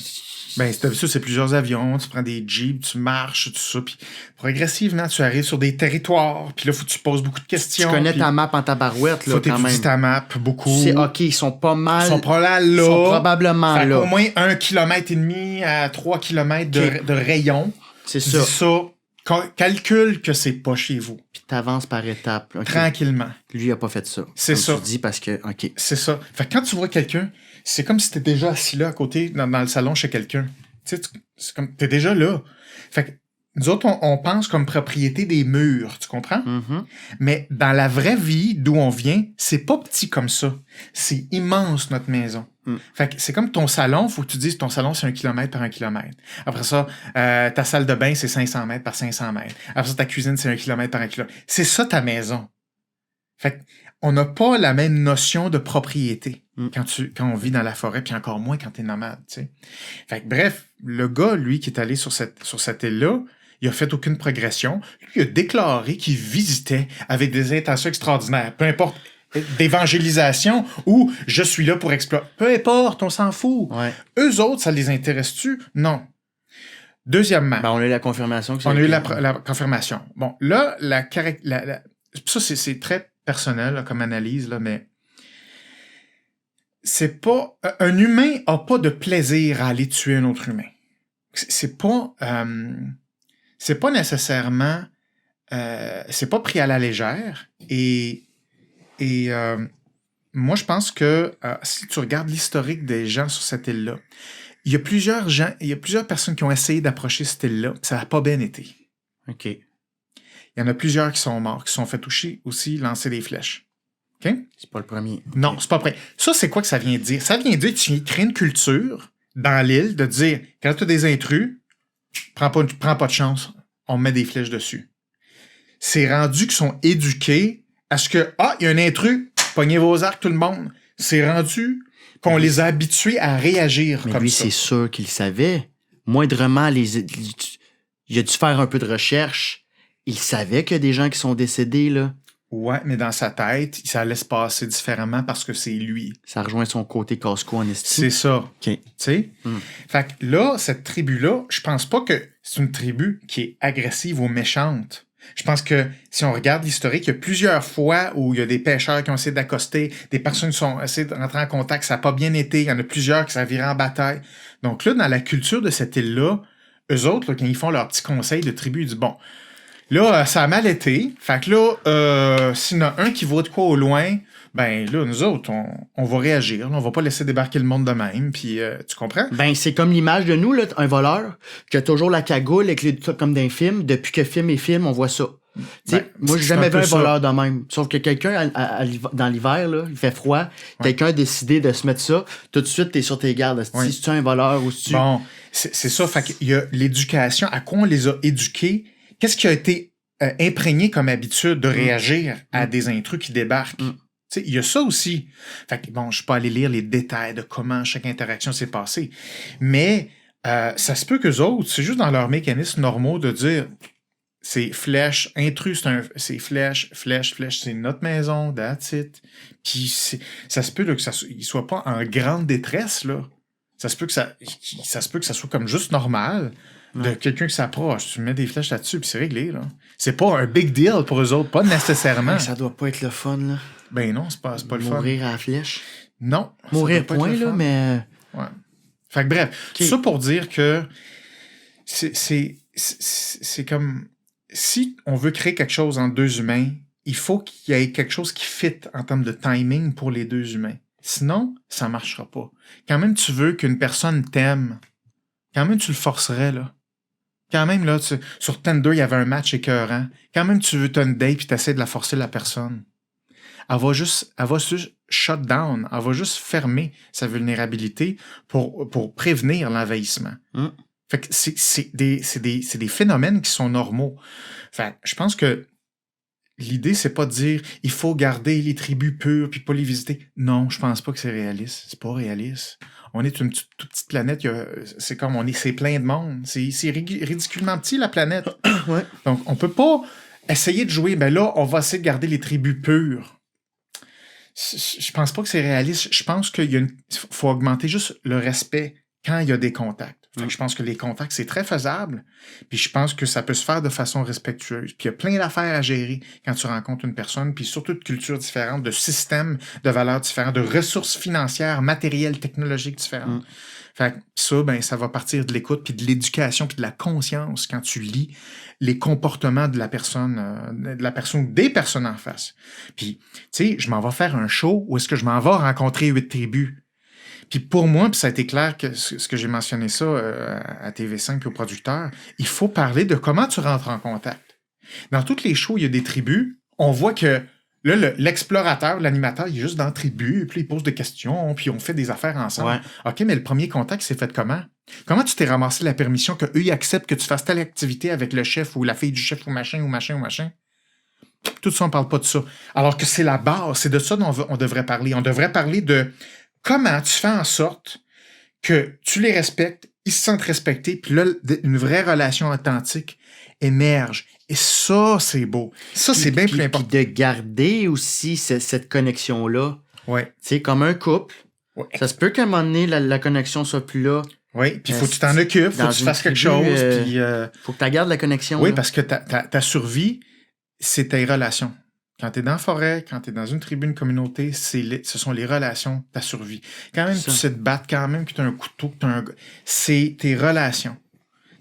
Ben, c'est plusieurs avions, tu prends des jeeps, tu marches, tout ça, puis progressivement, tu arrives sur des territoires, puis là, faut que tu poses beaucoup de questions. Tu connais puis ta map en tabarouette, là, faut quand même. t'étudier ta map, beaucoup. Tu sais, OK, ils sont pas mal. Ils sont probablement là. Ils sont probablement fait là. au moins 1,5 km à 3 km de rayon. C'est Tu ça. dis ça, calcule que c'est pas chez vous. Puis t'avances par étapes. OK. Tranquillement. Lui, il a pas fait ça. C'est Comme ça. Tu dis parce que, OK. C'est ça. Fait que quand tu vois quelqu'un, c'est comme si t'étais déjà assis là à côté, dans le salon chez quelqu'un. Tu sais, c'est comme, t'es déjà là. Fait que nous autres, on pense comme propriété des murs, tu comprends? Mhm. Mais dans la vraie vie, d'où on vient, c'est pas petit comme ça. C'est immense, notre maison. Fait que c'est comme ton salon, faut que tu dises ton salon, c'est 1 km par 1 km. Après ça, ta salle de bain, c'est 500 mètres par 500 mètres. Après ça, ta cuisine, c'est 1 km par 1 km. C'est ça ta maison. Fait que on n'a pas la même notion de propriété quand on vit dans la forêt, puis encore moins quand t'es nomade, tu sais. Fait que bref, le gars, lui, qui est allé sur cette île-là, il a fait aucune progression. Lui, il a déclaré qu'il visitait avec des intentions extraordinaires. Peu importe, d'évangélisation ou je suis là pour explorer. Peu importe, on s'en fout. Ouais. Eux autres, ça les intéresse-tu? Non. Deuxièmement, Ben, on a eu la confirmation que on a eu la confirmation. Bon, là, ça, c'est très personnel là, comme analyse, là, mais c'est pas... Un humain a pas de plaisir à aller tuer un autre humain. C'est pas nécessairement... c'est pas pris à la légère. Et moi, je pense que si tu regardes l'historique des gens sur cette île-là, il y a plusieurs personnes qui ont essayé d'approcher cette île-là, ça n'a pas bien été. OK. Il y en a plusieurs qui sont morts, qui se sont fait toucher aussi, lancer des flèches. OK? C'est pas le premier. Non, c'est pas prêt. Ça, c'est quoi que ça vient dire? Ça vient dire que tu crées une culture dans l'île de dire, quand tu as des intrus, prends pas de chance, on met des flèches dessus. C'est rendu qu'ils sont éduqués à ce que, il y a un intrus, pognez vos arcs, tout le monde. C'est rendu qu'on les a habitués à réagir Mais comme lui, ça. c'est sûr qu'il le savait. Moindrement, il a dû faire un peu de recherche. Il savait qu'il y a des gens qui sont décédés, là. Ouais, mais dans sa tête, ça allait se passer différemment parce que c'est lui. Ça rejoint son côté casse-cou en estime. C'est ça. OK. Tu sais? Fait que là, cette tribu-là, je pense pas que c'est une tribu qui est agressive ou méchante. Je pense que si on regarde l'historique, il y a plusieurs fois où il y a des pêcheurs qui ont essayé d'accoster, des personnes qui ont essayé de rentrer en contact, ça n'a pas bien été. Il y en a plusieurs qui s'en viré en bataille. Donc là, dans la culture de cette île-là, eux autres, là, quand ils font leur petit conseil de tribu, ils disent, bon, Là, ça a mal été. Fait que là, s'il y en a un qui voit de quoi au loin, ben là, nous autres, on va réagir. Là, on va pas laisser débarquer le monde de même. Puis, tu comprends? Ben, c'est comme l'image de nous, là, un voleur, qui a toujours la cagoule avec les trucs comme dans un film. Depuis que film est film, on voit ça. Ben, moi, j'ai c'est jamais un vu un peu ça. voleur de même. Sauf que quelqu'un, dans l'hiver, là, il fait froid, quelqu'un a décidé de se mettre ça, tout de suite, t'es sur tes gardes. Oui. Si tu es un voleur ou si tu... Bon, c'est ça. Fait qu'il y a l'éducation. À quoi on les a éduqués? Qu'est-ce qui a été imprégné comme habitude de réagir à des intrus qui débarquent? Tu sais, il y a ça aussi. Fait que, bon, je suis pas allé lire les détails de comment chaque interaction s'est passée. Mais ça se peut qu'eux autres, c'est juste dans leurs mécanismes normaux de dire c'est flèche, intrus, c'est flèche, c'est notre maison, that's it. Puis ça se peut là, que il soit pas en grande détresse, là. Ça se peut que ça soit comme juste normal de quelqu'un qui s'approche. Tu mets des flèches là-dessus, puis c'est réglé, là. C'est pas un big deal pour eux autres, pas nécessairement. Mais ça doit pas être le fun, là. Ben non, c'est pas le fun. Mourir à la flèche. Non. Mourir, ça doit pas point, être le là, fun. mais... Ouais. Fait que bref, Ok. ça pour dire que c'est comme si on veut créer quelque chose entre deux humains, il faut qu'il y ait quelque chose qui fit en termes de timing pour les deux humains. Sinon, ça marchera pas. Quand même tu veux qu'une personne t'aime, quand même tu le forcerais, là. Quand même, là, sur Tinder, il y avait un match écœurant. Quand même, tu veux t'as une date puis t'essaies de la forcer la personne. Elle va juste shut down. Elle va juste fermer sa vulnérabilité pour prévenir l'envahissement. Fait que c'est des phénomènes qui sont normaux. Fait que je pense que l'idée, c'est pas de dire il faut garder les tribus pures puis pas les visiter. Non, je pense pas que c'est réaliste. C'est pas réaliste. On est une toute petite planète. C'est comme c'est plein de monde. C'est ridiculement petit, la planète. Ouais. Donc, on peut pas essayer de jouer. Ben là, on va essayer de garder les tribus pures. Je pense pas que c'est réaliste. Je pense qu'il faut augmenter juste le respect quand il y a des contacts. Fait que je pense que les contacts, c'est très faisable. Puis je pense que ça peut se faire de façon respectueuse. Puis il y a plein d'affaires à gérer quand tu rencontres une personne, puis surtout de cultures différentes, de systèmes de valeurs différents, de ressources financières, matérielles, technologiques différentes. Fait que ça, ben, ça va partir de l'écoute, puis de l'éducation, puis de la conscience quand tu lis les comportements de la personne ou des personnes en face. Puis, tu sais, je m'en vais faire un show où est-ce que je m'en vais rencontrer 8 tribus. Puis pour moi, puis ça a été clair que ce que j'ai mentionné ça à TV5 puis aux producteurs, il faut parler de comment tu rentres en contact. Dans toutes les shows, il y a des tribus. On voit que là, l'explorateur, l'animateur, il est juste dans la tribu, puis il pose des questions, puis on fait des affaires ensemble. Ouais. OK, mais le premier contact, c'est fait comment? Comment tu t'es ramassé la permission qu'eux, ils acceptent que tu fasses telle activité avec le chef ou la fille du chef ou machin? Tout ça, on parle pas de ça. Alors que c'est la base, c'est de ça dont on devrait parler. On devrait parler de comment tu fais en sorte que tu les respectes, ils se sentent respectés, puis là, une vraie relation authentique émerge. Et ça, c'est beau. Ça, c'est bien plus important. Puis de garder aussi cette connexion-là. Ouais. Tu sais, comme un couple. Ouais. Ça se peut qu'à un moment donné, la connexion soit plus là. Oui, puis il faut que tu t'en occupes, faut dans que tu une fasses quelque tribu, chose. Puis, faut que tu gardes la connexion. oui, là. parce que ta survie, c'est tes relations. Quand tu es dans la forêt, quand tu es dans une tribu, une communauté, ce sont les relations, ta survie. Quand même, tu sais te battre, quand même que tu as un couteau, que tu as c'est tes relations.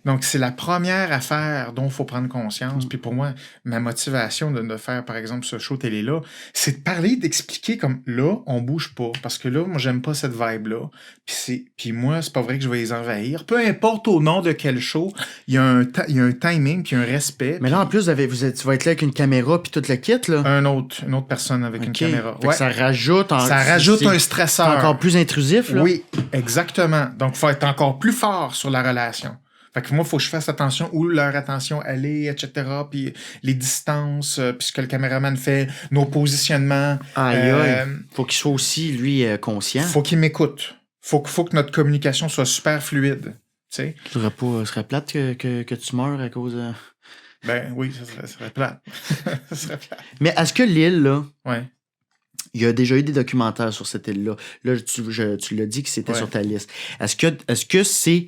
Donc, c'est la première affaire dont il faut prendre conscience. Puis pour moi, ma motivation de faire, par exemple, ce show télé-là, c'est de parler, d'expliquer comme là, on bouge pas. Parce que là, moi, j'aime pas cette vibe-là. Puis moi, c'est pas vrai que je vais les envahir. Peu importe au nom de quel show, il y a un timing, puis un respect. Mais là, en plus, tu vas être là avec une caméra puis tout le kit, là. Une autre personne avec une caméra. Fait que ça rajoute un stresseur. C'est encore plus intrusif, là. Oui, exactement. Donc, il faut être encore plus fort sur la relation. Fait que moi, il faut que je fasse attention où leur attention elle est, etc. Puis les distances, puis ce que le caméraman fait, nos positionnements. Aïe. Faut qu'il soit aussi, lui, conscient. Faut qu'il m'écoute. Faut que notre communication soit super fluide. Tu sais? Ce serait plate que tu meurs à cause de... Ben oui, ça serait plate. Ça serait plate. Mais est-ce que l'île, là... Ouais. Il y a déjà eu des documentaires sur cette île-là. Là, tu l'as dit que c'était sur ta liste. Est-ce que c'est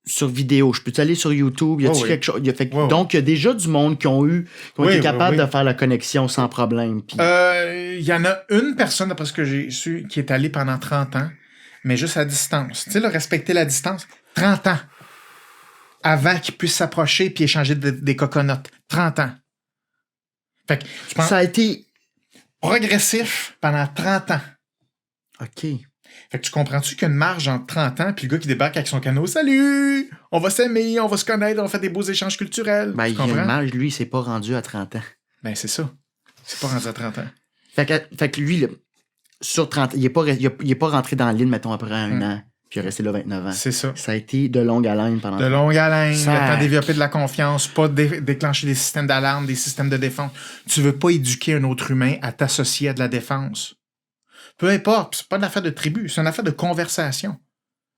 sur vidéo? Je peux aller sur YouTube? Y a-t-il quelque chose? Donc, il y a déjà du monde qui ont été capables de faire la connexion sans problème. Puis... Il y en a une personne, d'après ce que j'ai su, qui est allée pendant 30 ans, mais juste à distance. Tu sais, respecter la distance. 30 ans. avant qu'ils puissent s'approcher puis échanger des coconuts. 30 ans. Fait que je pense Ça a été... progressif pendant 30 ans. OK. Fait que tu comprends-tu qu'il y a une marge entre 30 ans puis le gars qui débarque avec son canot, salut, on va s'aimer, on va se connaître, on va faire des beaux échanges culturels. Ben, tu il y a comprends? une marge, lui, il s'est pas rendu à 30 ans. Ben, c'est ça. C'est pas rendu à 30 ans. Fait que lui, là, sur 30 il est pas rentré dans l'île, mettons, après un an, puis il est resté là 29 ans. C'est ça. Ça a été de longue haleine pendant... De longue haleine, Ça- le temps de développer de la confiance, pas déclencher des systèmes d'alarme, des systèmes de défense. Tu veux pas éduquer un autre humain à t'associer à de la défense. Peu importe, c'est pas une affaire de tribu, c'est une affaire de conversation.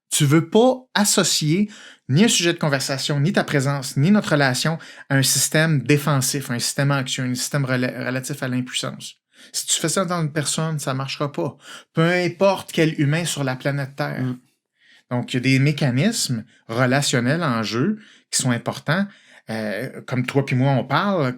Tu veux pas associer ni un sujet de conversation, ni ta présence, ni notre relation à un système défensif, un système anxieux, un système relatif à l'impuissance. Si tu fais ça dans une personne, ça marchera pas. Peu importe quel humain sur la planète Terre. Mm. Donc, il y a des mécanismes relationnels en jeu qui sont importants. Comme toi puis moi, on parle,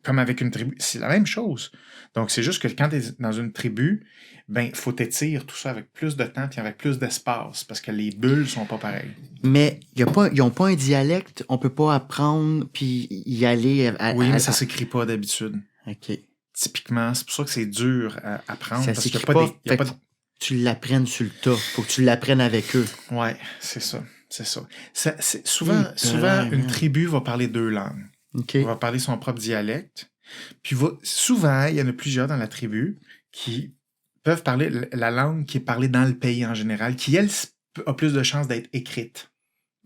comme avec une tribu. C'est la même chose. Donc, c'est juste que quand tu es dans une tribu, ben, il faut t'étirer tout ça avec plus de temps et avec plus d'espace parce que les bulles sont pas pareilles. Mais ils n'ont pas un dialecte, on peut pas apprendre puis y aller... Oui, mais ça s'écrit pas d'habitude. OK. Typiquement, c'est pour ça que c'est dur à apprendre. Ça parce qu'il y a s'écrit pas pas. des- il y a Fait pas que de- tu l'apprennes sur le tas. Faut que tu l'apprennes avec eux. Ouais, c'est ça. C'est ça. Souvent, man. une tribu va parler deux langues. OK. On va parler son propre dialecte. Puis souvent, il y en a plusieurs dans la tribu qui peuvent parler la langue qui est parlée dans le pays en général, qui, elle, a plus de chances d'être écrite.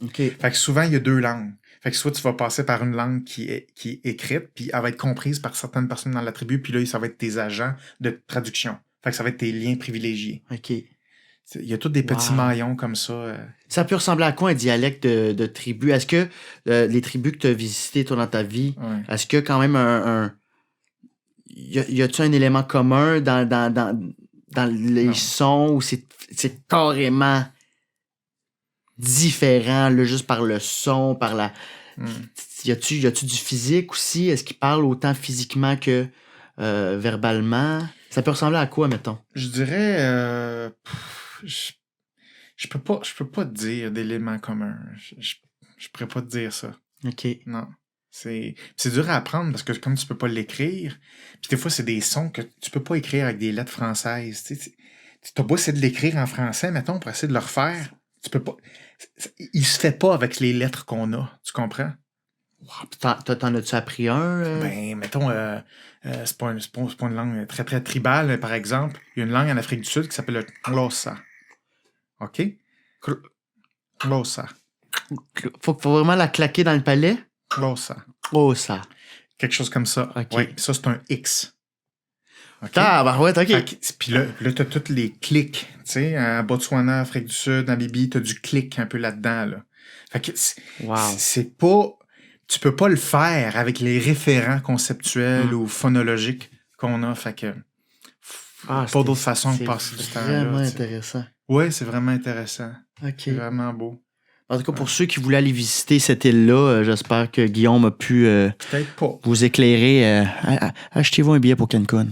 OK. Fait que souvent, il y a deux langues. Fait que soit tu vas passer par une langue qui est écrite, puis elle va être comprise par certaines personnes dans la tribu, puis là, ça va être tes agents de traduction. Fait que ça va être tes liens privilégiés. OK. Il y a tous des petits Wow. maillons comme ça. Ça peut ressembler à quoi un dialecte de tribu? Est-ce que les tribus que tu as visitées toi dans ta vie, Ouais. est-ce qu'il y a quand même y a-tu un élément commun dans les Non. sons où c'est carrément différent, là, juste par le son, par la... Hmm. Y a-tu du physique aussi? Est-ce qu'ils parlent autant physiquement que verbalement? Ça peut ressembler à quoi, mettons? Je dirais... je peux pas te dire d'éléments communs. Je pourrais pas te dire ça. OK. Non. C'est dur à apprendre parce que comme tu peux pas l'écrire, puis des fois, c'est des sons que tu peux pas écrire avec des lettres françaises. Tu t'as beau essayer de l'écrire en français, mettons, pour essayer de le refaire. Tu peux pas... Il se fait pas avec les lettres qu'on a. Tu comprends? T'en as-tu appris un? Ben, mettons, c'est pas une langue très, très tribale, mais par exemple, il y a une langue en Afrique du Sud qui s'appelle le Xhosa. OK? Xhosa. Faut vraiment la claquer dans le palais? Xhosa. Oh, ça. Quelque chose comme ça. OK. Ouais, ça, c'est un X. OK? Ah, ouais, OK. Puis là, t'as tous les clics. Tu sais, à Botswana, Afrique du Sud, Namibie, t'as du clic un peu là-dedans. Là. Fait que Wow. c'est pas... Tu peux pas le faire avec les référents conceptuels ou phonologiques qu'on a. Fait que... pas d'autre façon que passer du temps là. C'est vraiment tu sais. intéressant. Ouais, c'est vraiment intéressant. OK. C'est vraiment beau. En tout cas, pour ceux qui voulaient aller visiter cette île-là, j'espère que Guillaume a pu Peut-être pas. vous éclairer. Achetez-vous un billet pour Cancun.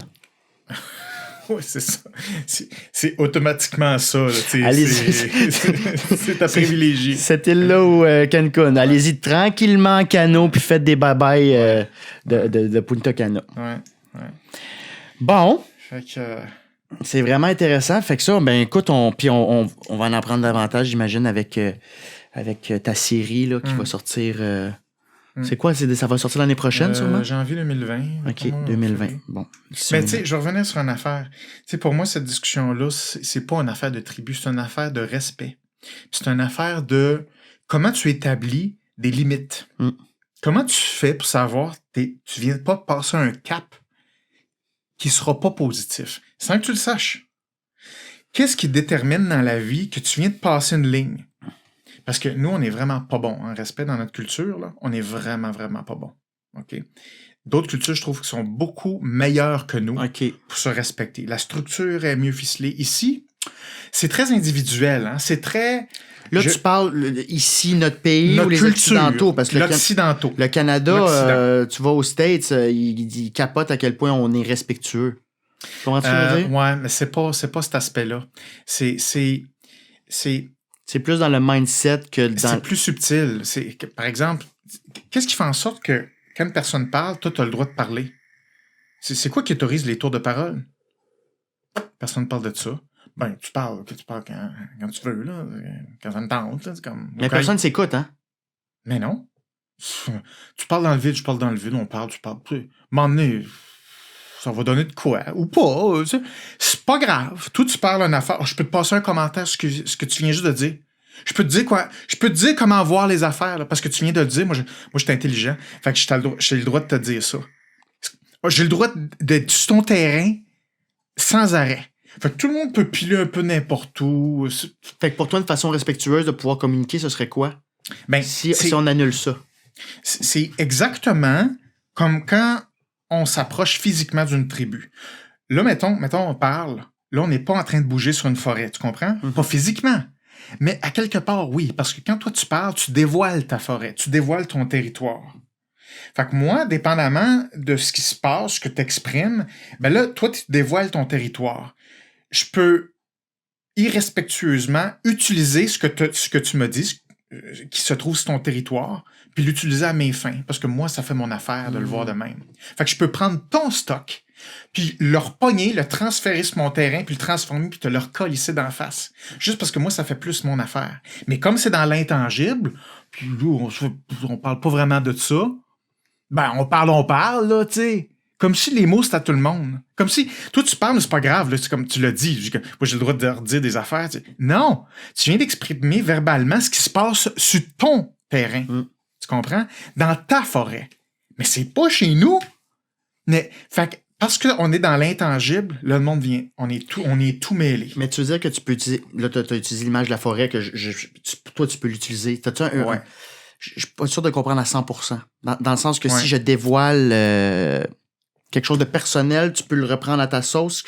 Oui, c'est ça. C'est automatiquement ça. Là, Allez-y. C'est à privilégier. Cette île-là ou Cancun. Allez-y tranquillement en canot puis faites des bye-bye de Punta Cana. Ouais. Bon, Fait que... c'est vraiment intéressant. Fait que ça, ben écoute, on va en apprendre davantage, j'imagine, avec ta série là, qui va sortir. C'est quoi? Ça va sortir l'année prochaine, sûrement? Janvier 2020. OK, 2020. Bon. Mais tu sais, je vais revenir sur une affaire. Tu sais, pour moi, cette discussion-là, c'est pas une affaire de tribu, c'est une affaire de respect. C'est une affaire de comment tu établis des limites. Mm. Comment tu fais pour savoir tu viens pas passer un cap qui sera pas positif, sans que tu le saches. Qu'est-ce qui détermine dans la vie que tu viens de passer une ligne? Parce que nous, on n'est vraiment pas bon en respect dans notre culture. Là. On est vraiment, vraiment pas bon. OK? D'autres cultures, je trouve, qui sont beaucoup meilleures que nous OK. pour se respecter. La structure est mieux ficelée. Ici, c'est très individuel. Hein? C'est très... Là, tu parles ici, notre pays notre ou les culture, Occidentaux? Parce que l'Occidentaux. le Canada, tu vas aux States, il capote à quel point on est respectueux. Comment tu veux dire? Ouais, mais c'est pas cet aspect-là. C'est C'est plus dans le mindset que dans... C'est plus subtil. Par exemple, qu'est-ce qui fait en sorte que quand une personne parle, toi, tu as le droit de parler? C'est quoi qui autorise les tours de parole? Personne ne parle de ça. Ben, tu parles quand tu veux, là, quand ça me tente. C'est comme, Mais OK. personne s'écoute, hein? Mais non. Tu parles dans le vide, je parle dans le vide, on parle, tu parles. Tu sais, m'emmener, ça va donner de quoi, ou pas. Tu sais. C'est pas grave. Toi, tu parles une affaire. Je peux te passer un commentaire sur ce que tu viens juste de dire. Je peux te dire quoi? Je peux te dire comment voir les affaires, là, parce que tu viens de le dire. Moi, je suis intelligent. Fait que j'ai le droit de te dire ça. J'ai le droit d'être sur ton terrain sans arrêt. Fait que tout le monde peut piler un peu n'importe où. Fait que pour toi, une façon respectueuse de pouvoir communiquer, ce serait quoi? Ben, Si on annule ça. C'est exactement comme quand on s'approche physiquement d'une tribu. Là, mettons, on parle. Là, on n'est pas en train de bouger sur une forêt, tu comprends? Pas physiquement. Mais à quelque part, oui. Parce que quand toi, tu parles, tu dévoiles ta forêt. Tu dévoiles ton territoire. Fait que moi, dépendamment de ce qui se passe, ce que tu exprimes, ben là, toi, tu dévoiles ton territoire. Je peux irrespectueusement utiliser ce que tu me dis, qui se trouve sur ton territoire, puis l'utiliser à mes fins. Parce que moi, ça fait mon affaire de le voir de même. Fait que je peux prendre ton stock, puis le repogner, le transférer sur mon terrain, puis le transformer, puis te le recolisser d'en face. Juste parce que moi, ça fait plus mon affaire. Mais comme c'est dans l'intangible, puis là, on parle pas vraiment de ça, ben, on parle, là, tu sais. Comme si les mots, c'était à tout le monde. Comme si, toi, tu parles, mais c'est pas grave, là, c'est comme tu l'as dit. Moi, j'ai le droit de redire des affaires. Tu sais. Non! Tu viens d'exprimer verbalement ce qui se passe sur ton terrain. Tu comprends? Dans ta forêt. Mais c'est pas chez nous. Mais, fait que, parce qu'on est dans l'intangible, là, le monde vient. On est tout mêlé. Mais tu veux dire que tu peux utiliser... Là, tu as utilisé l'image de la forêt, que toi, tu peux l'utiliser. T'as-tu un... Ouais. Je suis pas sûr de comprendre à 100%. Dans le sens que Ouais. si je dévoile quelque chose de personnel, tu peux le reprendre à ta sauce.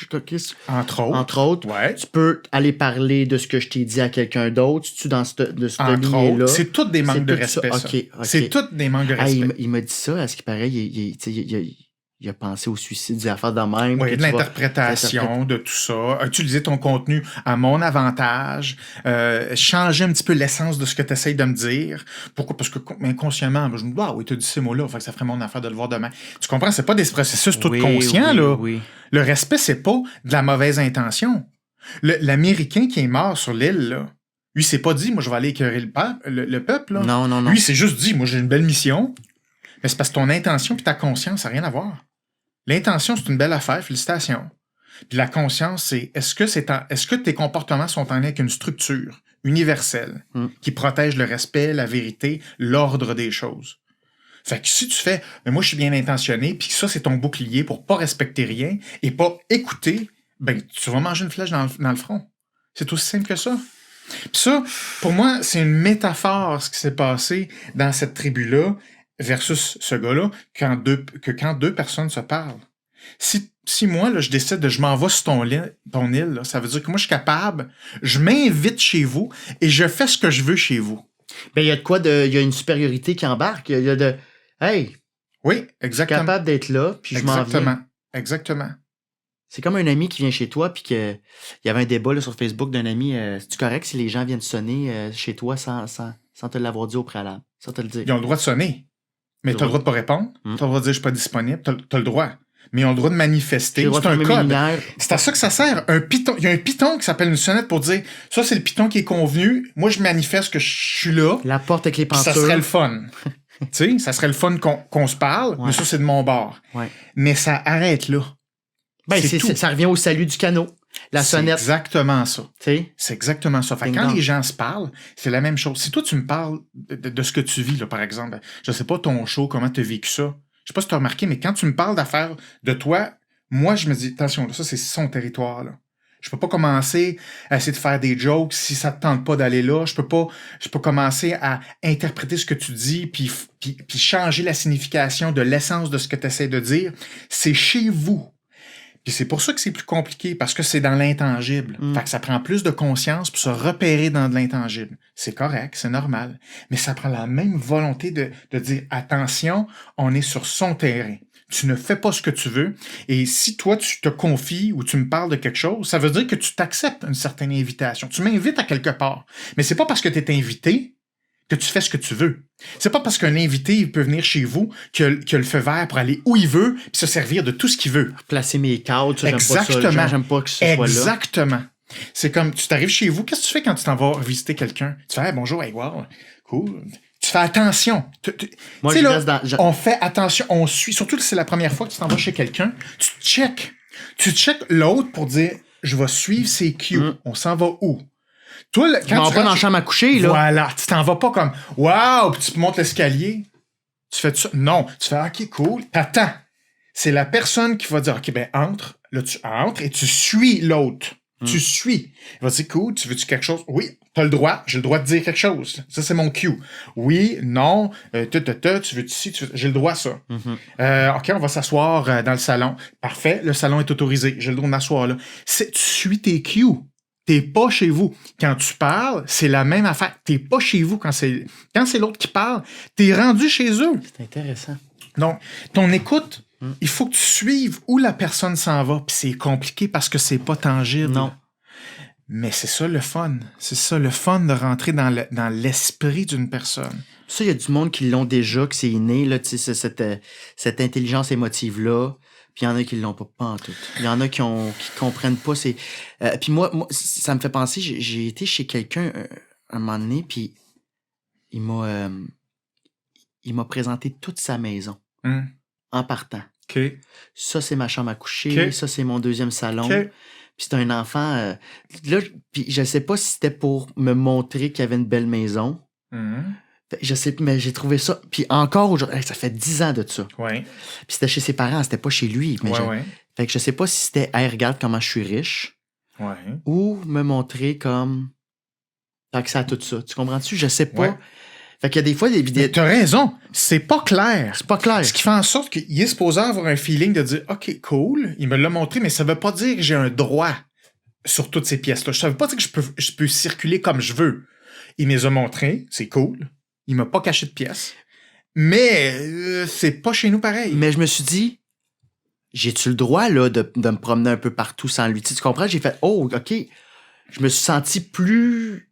Entre autres. Ouais. Tu peux aller parler de ce que je t'ai dit à quelqu'un d'autre. Tu dans cette lignée-là. Autres. C'est toutes des manques de tout respect, ça. OK. C'est toutes des manques de Ah, respect. il m'a dit ça. À ce qui paraît, il a pensé au suicide, des affaires de même. Oui, que de tu vas- l'interprétation, de tout ça. Utiliser ton contenu à mon avantage. Changer un petit peu l'essence de ce que tu essayes de me dire. Pourquoi? Parce que inconsciemment, je me dis, ah oui, tu as dit ces mots-là, fait que ça ferait mon affaire de le voir demain. Tu comprends? C'est pas des processus tout conscients, là. Oui. Le respect, c'est pas de la mauvaise intention. L'Américain qui est mort sur l'île, là, lui, s'est pas dit, moi, je vais aller écœurer le peuple, là. Non. Lui, il s'est juste dit, moi, j'ai une belle mission. Mais c'est parce que ton intention et ta conscience, ça n'a rien à voir. L'intention, c'est une belle affaire, félicitations. Puis la conscience, c'est est-ce que tes comportements sont en lien avec une structure universelle qui protège le respect, la vérité, l'ordre des choses. Fait que si tu fais, mais moi je suis bien intentionné, puis ça c'est ton bouclier pour pas respecter rien et pas écouter, ben tu vas manger une flèche dans le front. C'est aussi simple que ça. Puis ça, pour moi, c'est une métaphore ce qui s'est passé dans cette tribu-là versus ce gars-là, quand deux personnes se parlent. Si moi, là, je décide de je m'en vais sur ton île, là, ça veut dire que moi, je suis capable, je m'invite chez vous et je fais ce que je veux chez vous. Ben, il y a de quoi il y a une supériorité qui embarque. Il y a de, hey, Oui, je suis exactement. capable d'être là, puis je m'en viens. Exactement. C'est comme un ami qui vient chez toi, puis il y avait un débat là, sur Facebook d'un ami. C'est-tu correct si les gens viennent sonner chez toi sans te l'avoir dit au préalable, sans te le dire? Ils ont le droit de sonner. Mais tu as le droit de pas répondre. Tu as le droit de dire je suis pas disponible. Tu as le droit. Mais ils ont le droit de manifester. J'ai le droit C'est de un fermer mes code. lumières. C'est à ça que ça sert. Il y a un piton qui s'appelle une sonnette pour dire ça, c'est le piton qui est convenu. Moi, je manifeste que je suis là. La porte avec les Puis pentures. ça serait le fun. Tu sais, ça serait le fun qu'on se parle, Ouais. mais ça, c'est de mon bord. Ouais. Mais ça arrête là. Ben, C'est tout. ça revient au salut du canot. La C'est sonnette. exactement ça. Tu sais? C'est exactement ça. Fait que Ding quand dong. les gens se parlent, c'est la même chose. Si toi, tu me parles de ce que tu vis, là, par exemple, je sais pas ton show, comment tu as vécu ça. Je sais pas si tu as remarqué, mais quand tu me parles d'affaires de toi, moi, je me dis, attention, là, ça, c'est son territoire, là. Je peux pas commencer à essayer de faire des jokes si ça te tente pas d'aller là. Je peux commencer à interpréter ce que tu dis puis changer la signification de l'essence de ce que tu essaies de dire. C'est chez vous. Puis c'est pour ça que c'est plus compliqué, parce que c'est dans l'intangible. Fait que ça prend plus de conscience pour se repérer dans de l'intangible. C'est correct, c'est normal. Mais ça prend la même volonté de dire, attention, on est sur son terrain. Tu ne fais pas ce que tu veux. Et si toi, tu te confies ou tu me parles de quelque chose, ça veut dire que tu t'acceptes une certaine invitation. Tu m'invites à quelque part. Mais c'est pas parce que tu es invité que tu fais ce que tu veux. C'est pas parce qu'un invité il peut venir chez vous qu'il a le feu vert pour aller où il veut puis se servir de tout ce qu'il veut. Placer mes cadres, ça, j'aime pas ça. Exactement. J'aime pas que ce soit là. Exactement. C'est comme, tu t'arrives chez vous, qu'est-ce que tu fais quand tu t'en vas visiter quelqu'un? Tu fais, hey, bonjour, hey, wow, cool. Tu fais attention. Moi, tu sais, je là, reste dans... on fait attention, on suit. Surtout que c'est la première fois que tu t'en vas chez quelqu'un, tu check. Tu check l'autre pour dire, je vais suivre ses cues. On s'en va où? Toi, Je m'en vais pas dans la chambre à coucher, là. Voilà. Tu t'en vas pas comme, wow, puis tu montes l'escalier. Tu fais ça? Non. Tu fais, OK, cool. T'attends. C'est la personne qui va dire, OK, ben, entre. Là, tu entres et tu suis l'autre. Tu suis. Il va dire, cool, tu veux-tu quelque chose? Oui, t'as le droit. J'ai le droit de dire quelque chose. Ça, c'est mon cue. Oui, non, tu veux-tu ci, j'ai le droit à ça. OK, on va s'asseoir dans le salon. Parfait, le salon est autorisé. J'ai le droit de m'asseoir là. Tu suis tes cues. T'es pas chez vous. Quand tu parles, c'est la même affaire. T'es pas chez vous quand c'est l'autre qui parle. T'es rendu chez eux. C'est intéressant. Donc, ton écoute, il faut que tu suives où la personne s'en va. Puis c'est compliqué parce que c'est pas tangible. Non. Mais c'est ça le fun. C'est ça le fun de rentrer dans l'esprit d'une personne. Ça, il y a du monde qui l'ont déjà, que c'est inné, là, tu sais, cette intelligence émotive-là. Puis il y en a qui l'ont pas en tout. Il y en a qui comprennent pas. Puis moi, ça me fait penser, j'ai été chez quelqu'un un moment donné, puis il m'a présenté toute sa maison en partant. OK. Ça, c'est ma chambre à coucher. Ça, c'est mon deuxième salon. Puis c'est un enfant... là, puis je sais pas si c'était pour me montrer qu'il y avait une belle maison. Je sais, mais j'ai trouvé ça. Puis encore aujourd'hui, ça fait 10 ans de ça. Ouais. Puis c'était chez ses parents, c'était pas chez lui. Mais fait que je sais pas si c'était, hey, regarde comment je suis riche. Ouais. Ou me montrer comme t'as accès à tout ça. Tu comprends-tu? Je sais pas. Ouais. Fait qu'il y a des fois des vidéos. T'as raison. C'est pas clair. C'est pas clair. Ce qui fait en sorte qu'il est supposé avoir un feeling de dire, OK, cool, il me l'a montré, mais ça veut pas dire que j'ai un droit sur toutes ces pièces-là. Ça veut pas dire que je peux circuler comme je veux. Il me les a montrés, c'est cool. Il m'a pas caché de pièces. Mais c'est pas chez nous pareil. Mais je me suis dit, j'ai-tu le droit là, de me promener un peu partout sans lui? Tu comprends? J'ai fait, oh, OK. Je me suis senti plus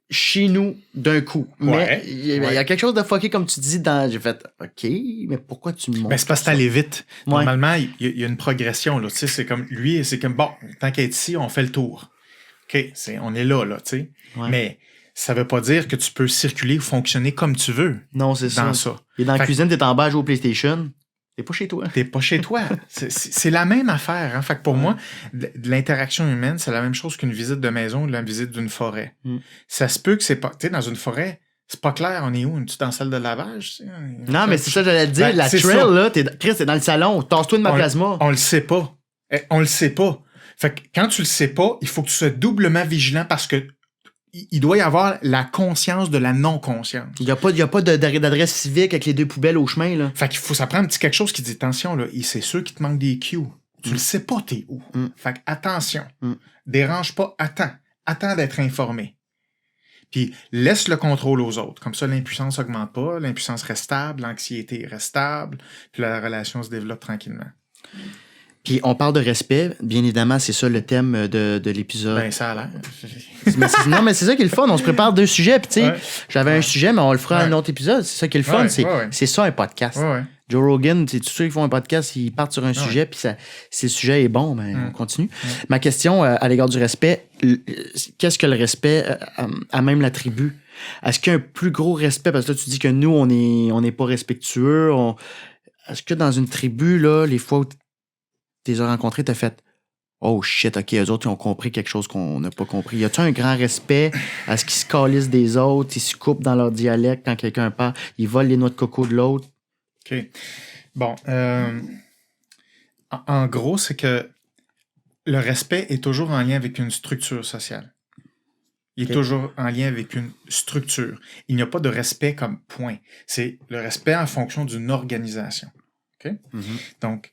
chez nous d'un coup. Mais il y a quelque chose de fucké, comme tu dis, j'ai fait, OK, mais pourquoi tu me montres? Ben, c'est parce que t'allais vite. Ouais. Normalement, il y a une progression, là. Tu sais, c'est comme, lui, c'est comme, bon, tant qu'à être ici, on fait le tour. OK, on est là, tu sais. Ouais. Mais ça veut pas dire que tu peux circuler ou fonctionner comme tu veux. Non, c'est ça. Dans ça. Et dans la cuisine, t'es en bas à jouer au PlayStation. T'es pas chez toi. T'es pas chez toi. C'est la même affaire. Hein? Fait que pour moi, de l'interaction humaine, c'est la même chose qu'une visite de maison ou la visite d'une forêt. Ça se peut que c'est pas... Tu sais, dans une forêt, c'est pas clair, on est où? Tu es dans la salle de lavage? Tu sais? Non, mais c'est ça que j'allais te dire. Ben, la c'est trail, ça. là, Chris, t'es dans le salon. Tasse-toi de ma plasma. On le sait pas. On le sait pas. Fait que quand tu le sais pas, il faut que tu sois doublement vigilant parce que il doit y avoir la conscience de la non-conscience. Il y a pas d'adresse civique avec les deux poubelles au chemin, là. Fait qu'il faut, ça prend un petit quelque chose qui dit, attention, là, c'est sûr qu'il te manque des cues. Tu le sais pas, t'es où. Fait que attention. Dérange pas, attends d'être informé. Puis laisse le contrôle aux autres. Comme ça, l'impuissance augmente pas, l'impuissance reste stable, l'anxiété reste stable, puis la relation se développe tranquillement. Puis on parle de respect, bien évidemment, c'est ça le thème de l'épisode. Ben, ça a l'air. Non, mais c'est ça qui est le fun. On se prépare 2 sujets, puis tu sais, j'avais un sujet, mais on le fera à un autre épisode. C'est ça qui est le fun. C'est ça un podcast. Joe Rogan, tu sais, tous ceux qui font un podcast, ils partent sur un sujet, puis si le sujet est bon, ben, on continue. Ma question à l'égard du respect, qu'est-ce que le respect à même la tribu? Est-ce qu'il y a un plus gros respect? Parce que là, tu dis que nous, on n'est pas respectueux. Est-ce que dans une tribu, là, les fois où tu les as rencontrés, t'as fait oh shit, OK, eux autres, ils ont compris quelque chose qu'on n'a pas compris. Y a-tu un grand respect à ce qu'ils se calissent des autres, ils se coupent dans leur dialecte quand quelqu'un parle, ils volent les noix de coco de l'autre? OK. Bon, en gros, c'est que le respect est toujours en lien avec une structure sociale. Il est toujours en lien avec une structure. Il n'y a pas de respect comme point. C'est le respect en fonction d'une organisation. OK? Donc,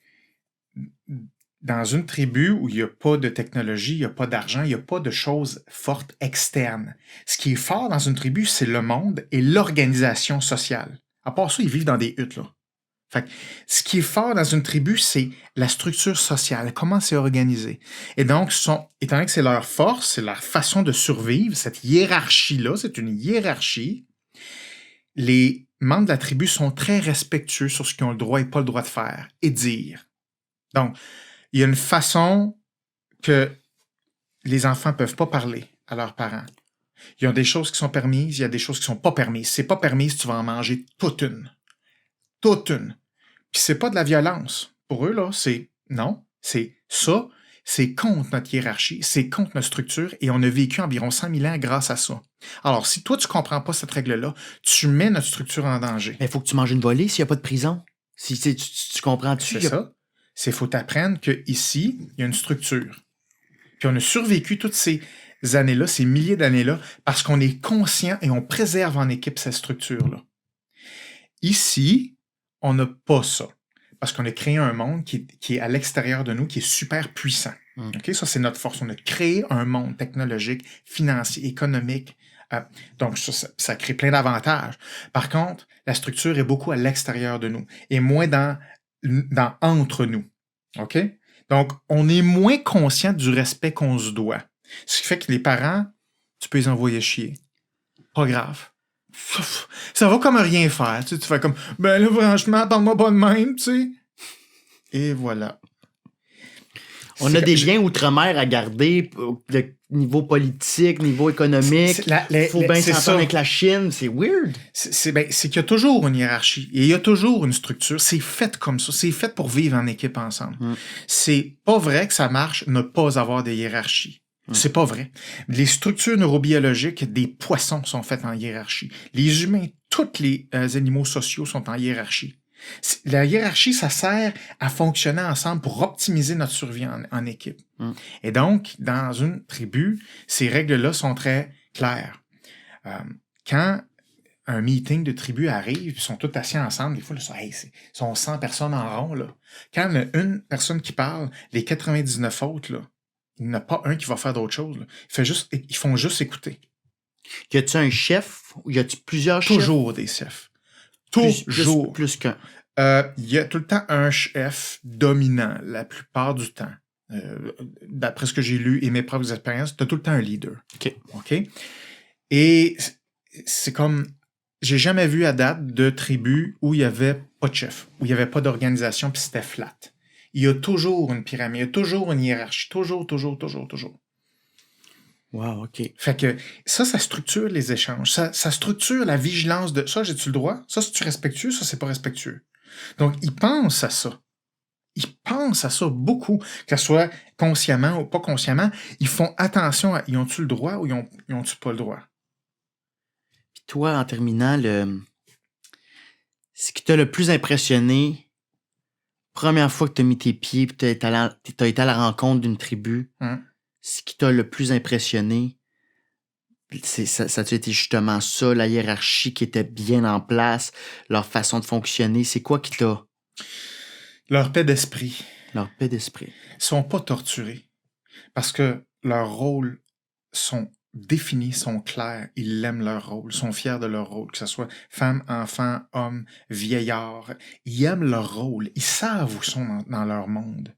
dans une tribu où il n'y a pas de technologie, il n'y a pas d'argent, il n'y a pas de choses fortes externes. Ce qui est fort dans une tribu, c'est le monde et l'organisation sociale. À part ça, ils vivent dans des huttes, là. Fait que ce qui est fort dans une tribu, c'est la structure sociale, comment c'est organisé. Et donc, étant donné que c'est leur force, c'est leur façon de survivre, cette hiérarchie-là, c'est une hiérarchie, les membres de la tribu sont très respectueux sur ce qu'ils ont le droit et pas le droit de faire et dire. Donc, il y a une façon que les enfants peuvent pas parler à leurs parents. Il y a des choses qui sont permises, il y a des choses qui sont pas permises. C'est pas permis, tu vas en manger toute une. Toute une. Puis c'est pas de la violence. Pour eux, là, non, c'est ça, c'est contre notre hiérarchie, c'est contre notre structure, et on a vécu environ 100 000 ans grâce à ça. Alors, si toi, tu comprends pas cette règle-là, tu mets notre structure en danger. Mais il faut que tu manges une volée s'il n'y a pas de prison. Si tu comprends-tu? C'est ça. C'est faut t'apprendre qu'ici, il y a une structure. Puis on a survécu toutes ces années-là, ces milliers d'années-là, parce qu'on est conscient et on préserve en équipe cette structure-là. Ici, on n'a pas ça. Parce qu'on a créé un monde qui est à l'extérieur de nous, qui est super puissant. Okay? Ça, c'est notre force. On a créé un monde technologique, financier, économique. Donc, ça crée plein d'avantages. Par contre, la structure est beaucoup à l'extérieur de nous et moins dans entre nous. OK? Donc, on est moins conscient du respect qu'on se doit. Ce qui fait que les parents, tu peux les envoyer chier. Pas grave. Ça va comme rien faire. Tu fais comme, ben là, franchement, parle-moi pas de même, tu sais. Et voilà. On a des liens outre-mer à garder, de niveau politique, niveau économique. Il faut bien s'entendre avec la Chine. C'est weird. C'est qu'il y a toujours une hiérarchie et il y a toujours une structure. C'est fait comme ça. C'est fait pour vivre en équipe ensemble. C'est pas vrai que ça marche ne pas avoir de hiérarchie. C'est pas vrai. Les structures neurobiologiques des poissons sont faites en hiérarchie. Les humains, tous les animaux sociaux sont en hiérarchie. La hiérarchie, ça sert à fonctionner ensemble pour optimiser notre survie en équipe. Et donc, dans une tribu, ces règles-là sont très claires. Quand un meeting de tribu arrive, ils sont tous assis ensemble, des fois, ils sont 100 personnes en rond. Là. Quand il y a une personne qui parle, les 99 autres, là, il n'y en a pas un qui va faire d'autre chose. Là. Ils font juste écouter. Y a-tu un chef ou y a-tu plusieurs chefs? Toujours des chefs. Toujours. Plus qu'un. Il y a tout le temps un chef dominant, la plupart du temps. D'après ce que j'ai lu et mes propres expériences, tu as tout le temps un leader. OK? Et c'est comme... J'ai jamais vu à date de tribu où il n'y avait pas de chef, où il n'y avait pas d'organisation, puis c'était flat. Il y a toujours une pyramide, il y a toujours une hiérarchie. Toujours. Wow, OK. Fait que ça structure les échanges. Ça structure la vigilance de ça, j'ai-tu le droit? Ça, c'est-tu respectueux? Ça, c'est pas respectueux. Donc, ils pensent à ça. Ils pensent à ça beaucoup, que ce soit consciemment ou pas consciemment. Ils font attention à, ils ont-tu le droit ou ils ont-tu pas le droit? Puis toi, en terminant, ce qui t'a le plus impressionné, première fois que tu as mis tes pieds et tu as été à la rencontre d'une tribu, ce qui t'a le plus impressionné, ça a été justement ça, la hiérarchie qui était bien en place, leur façon de fonctionner. C'est quoi qui t'a... Leur paix d'esprit. Leur paix d'esprit. Ils sont pas torturés parce que leurs rôles sont définis, sont clairs. Ils aiment leur rôle, sont fiers de leur rôle, que ce soit femme, enfant, homme, vieillard. Ils aiment leur rôle. Ils savent où ils sont dans leur monde.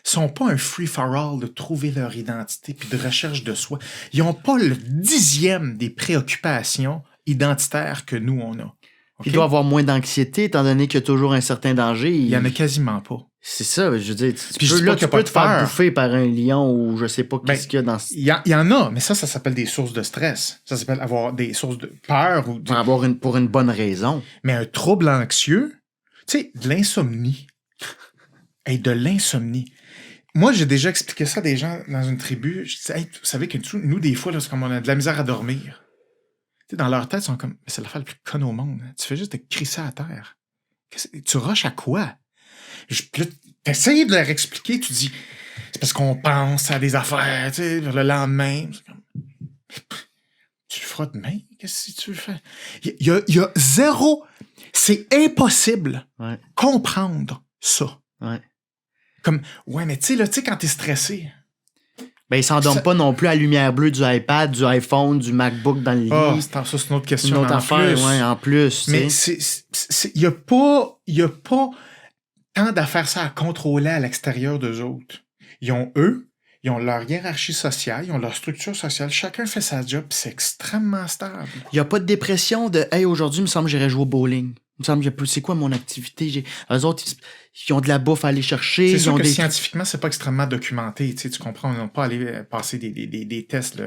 Ils sont pas un free-for-all de trouver leur identité puis de recherche de soi. Ils ont pas le 10e des préoccupations identitaires que nous, on a. Okay? Puis il doit avoir moins d'anxiété, étant donné qu'il y a toujours un certain danger. Il y en a quasiment pas. C'est ça, je veux dire, tu peux te faire bouffer par un lion ou je sais pas qu'est-ce qu'il y a dans... Il y en a, mais ça s'appelle des sources de stress. Ça s'appelle avoir des sources de peur. Ou pour une bonne raison. Mais un trouble anxieux, tu sais, de l'insomnie. De l'insomnie. Moi, j'ai déjà expliqué ça à des gens dans une tribu. Je disais, vous savez que nous, des fois, là, c'est comme on a de la misère à dormir. Tu sais, dans leur tête, ils sont comme, mais c'est l'affaire la plus conne au monde. Hein. Tu fais juste te crisser à terre. Tu rushes à quoi? T'essayes de leur expliquer, tu dis, c'est parce qu'on pense à des affaires, tu sais, le lendemain. Tu le feras demain? Qu'est-ce que tu fais? Il y a zéro. C'est impossible comprendre ça. Ouais. Comme, ouais, mais tu sais, quand t'es stressé, Ben, ils s'endorment Ça- pas non plus à la lumière bleue du iPad, du iPhone, du MacBook dans le lit. Ah, ça, c'est une autre question. une autre en affaire, plus. ouais, en plus. tu Mais sais. il n'y a pas tant d'affaires ça à contrôler à l'extérieur d'eux autres. Ils ont leur hiérarchie sociale, ils ont leur structure sociale. Chacun fait sa job, puis c'est extrêmement stable. Il n'y a pas de dépression de Hey, aujourd'hui, il me semble que j'irais jouer au bowling. Il me semble que c'est quoi mon activité? Eux autres, ils ont de la bouffe à aller chercher. C'est ils sûr ont que des... scientifiquement, c'est pas extrêmement documenté. Tu comprends, on n'a pas allé passer des tests,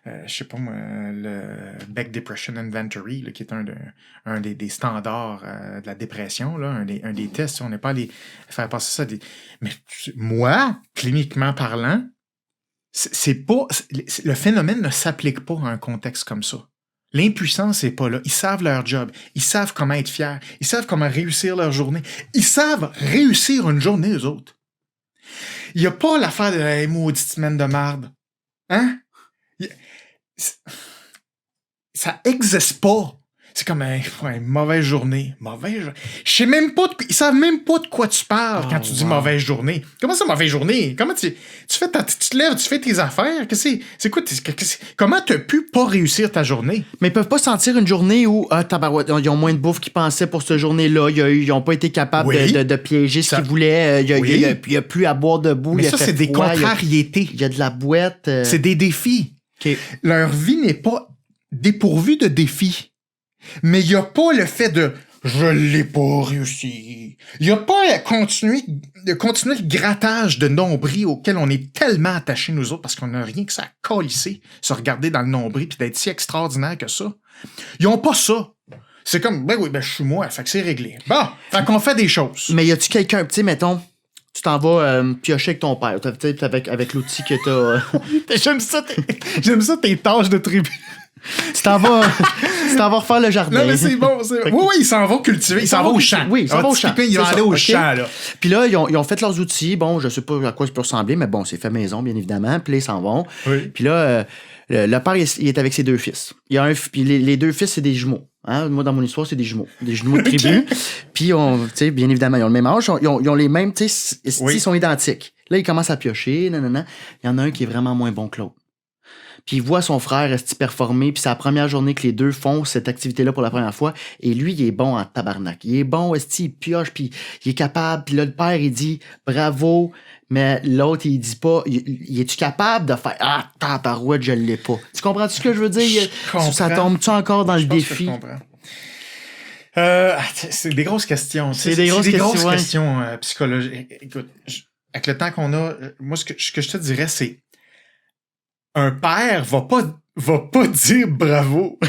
je sais pas moi, le Beck Depression Inventory, là, qui est un des standards de la dépression, là, un des tests. On n'est pas allé faire passer ça. Mais moi, cliniquement parlant, le phénomène ne s'applique pas à un contexte comme ça. L'impuissance n'est pas là. Ils savent leur job. Ils savent comment être fiers. Ils savent comment réussir leur journée. Ils savent réussir une journée, eux autres. Il n'y a pas l'affaire de hey, maudite semaine de marde. Hein? Ça n'existe pas. C'est comme une mauvaise journée. Je sais même pas ils savent même pas de quoi tu parles quand tu dis mauvaise journée. Comment ça, mauvaise journée? Comment tu te lèves, tu fais tes affaires? C'est quoi? Comment t'as pu pas réussir ta journée? Mais ils peuvent pas sentir une journée où, tabarouette, ils ont moins de bouffe qu'ils pensaient pour cette journée-là. Ils n'ont pas été capables de piéger ce qu'ils voulaient. Il y a plus à boire debout. Mais ça, c'est des contrariétés. Il y a de la boîte. C'est des défis. Okay. Leur vie n'est pas dépourvue de défis. Mais il n'y a pas le fait de « je l'ai pas réussi ». Il n'y a pas à continuer le grattage de nombril auquel on est tellement attachés, nous autres, parce qu'on n'a rien que ça à câlisser, se regarder dans le nombril puis d'être si extraordinaire que ça. Ils n'ont pas ça. C'est comme « ben oui, je suis moi, fait que c'est réglé ». Bon, fait qu'on fait des choses. Mais y a-tu quelqu'un, tu sais, mettons... Tu t'en vas piocher avec ton père, avec l'outil que t'as... J'aime ça tes tâches de tribu. Tu t'en vas refaire le jardin. Non, mais c'est bon. Oui, ils s'en vont cultiver. Ils s'en vont au champ. Oui, ils s'en vont au champ. Ils vont aller au champ, là. Puis là, ils ont fait leurs outils. Bon, je sais pas à quoi ça peut ressembler, mais bon, c'est fait maison, bien évidemment. Puis là, ils s'en vont. Oui. Puis là, le père, il est avec ses deux fils. Il y a puis les deux fils, c'est des jumeaux. Hein? Moi, dans mon histoire, c'est des jumeaux. Des jumeaux de tribu. Puis, tu sais, bien évidemment, ils ont le même âge. Ils ont les mêmes, tu sais, ils sont identiques. Là, ils commencent à piocher. Nanana. Il y en a un qui est vraiment moins bon que l'autre. Puis il voit son frère performer, puis c'est la première journée que les deux font cette activité-là pour la première fois, et lui, il est bon en tabarnak. Il est bon, il pioche, puis il est capable, puis là, le père, il dit « bravo », mais l'autre, il dit pas « es-tu capable de faire « ah, tabarouette, je l'ai pas ». Tu comprends-tu ce que je veux dire? Ça tombe-tu encore dans le défi? Je comprends. C'est des grosses questions. C'est des grosses questions psychologiques. Écoute, avec le temps qu'on a, moi, ce que je te dirais, c'est un père va pas dire bravo.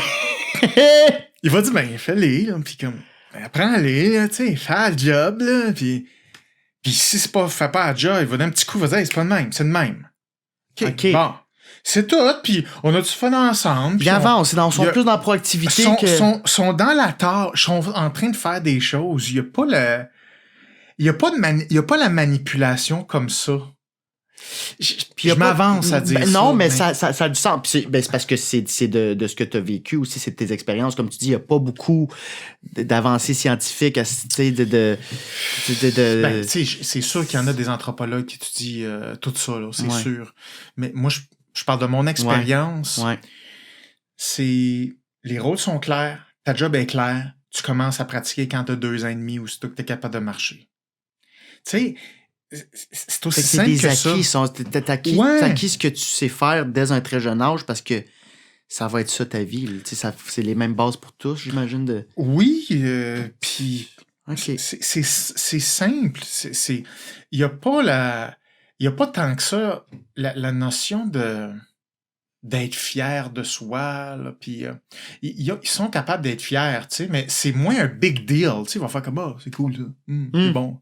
Il va dire, fais-les, là, pis comme, apprends-les, là, tu sais, fais le job, là, pis si fais pas le job, il va donner un petit coup, il va dire, c'est pas de même, c'est de même. OK. Bon. C'est tout, puis on a du fun ensemble. Puis avant, sont plus dans la proactivité sont dans la tâche, sont en train de faire des choses. Il y a pas la manipulation comme ça. Je m'avance à dire ça. Non, mais ça a du sens. C'est parce que c'est de ce que tu as vécu aussi, c'est de tes expériences. Comme tu dis, il n'y a pas beaucoup d'avancées scientifiques à c'est sûr qu'il y en a des anthropologues qui étudient tout ça, là, c'est sûr. Mais moi, je parle de mon expérience. Ouais. C'est... Les rôles sont clairs, ta job est claire, tu commences à pratiquer quand tu as 2 ans et demi ou si tu es capable de marcher. Tu sais... C'est aussi simple que ça. T'as acquis ce que tu sais faire dès un très jeune âge parce que ça va être ça ta vie. C'est les mêmes bases pour tous, j'imagine. Oui, puis okay. C'est simple. Il n'y a pas tant que ça la notion d'être fier de soi. Puis ils sont capables d'être fiers, mais c'est moins un big deal. Ils vont faire comme c'est cool, ça. C'est bon.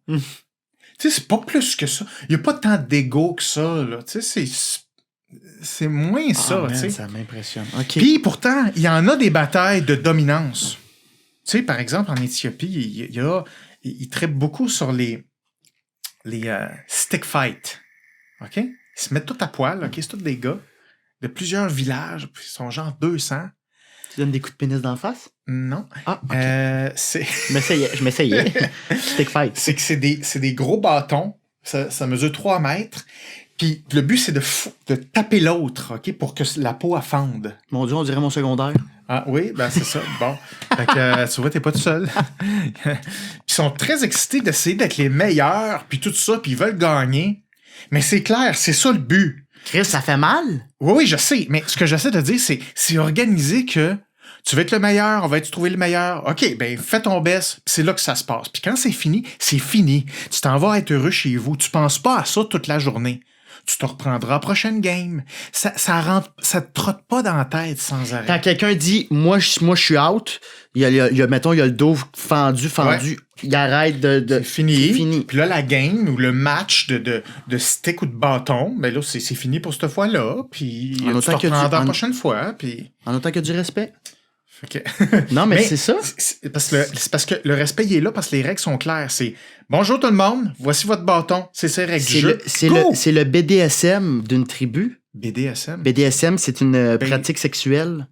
Tu sais, c'est pas plus que ça. Il n'y a pas tant d'ego que ça, là. Tu sais, c'est moins ça, tu sais. Ça m'impressionne. Okay. Puis pourtant, il y en a des batailles de dominance. Tu sais, par exemple, en Éthiopie, ils traitent beaucoup sur les stick fights. OK? Ils se mettent tout à poil, OK? C'est tous des gars de plusieurs villages, puis ils sont genre 200. Tu donnes des coups de pénis d'en face? Non. Ah, OK. Je m'essayais. Stick fight. C'est que c'est des gros bâtons. Ça mesure 3 mètres. Puis le but, c'est de taper l'autre, OK, pour que la peau affende. Mon Dieu, on dirait mon secondaire. Ah oui, ben c'est ça. Bon. Fait que tu vois, t'es pas tout seul. Ils sont très excités d'essayer d'être les meilleurs, puis tout ça, puis ils veulent gagner. Mais c'est clair, c'est ça le but. Chris, ça fait mal? Oui, je sais. Mais ce que j'essaie de dire, c'est organiser que tu veux être le meilleur, on va être trouver le meilleur. OK, ben fais ton best, puis c'est là que ça se passe. Puis quand c'est fini, c'est fini. Tu t'en vas être heureux chez vous. Tu penses pas à ça toute la journée. Tu te reprendras à prochaine game. Ça te trotte pas dans la tête sans arrêt. Quand quelqu'un dit moi je suis out, mettons, il y a le dos fendu, Ouais. il arrête de C'est fini. C'est fini. Puis là, la game ou le match de stick ou de bâton, ben là, c'est fini pour cette fois-là. Puis En tu te autant que reprendras la en- prochaine fois. Puis... En autant que du respect. Fait que- Non, mais c'est ça. C'est parce que le respect, il est là parce que les règles sont claires. C'est bonjour tout le monde, voici votre bâton, c'est ces règles du jeu. Go! C'est le BDSM d'une tribu. BDSM. BDSM, c'est une pratique sexuelle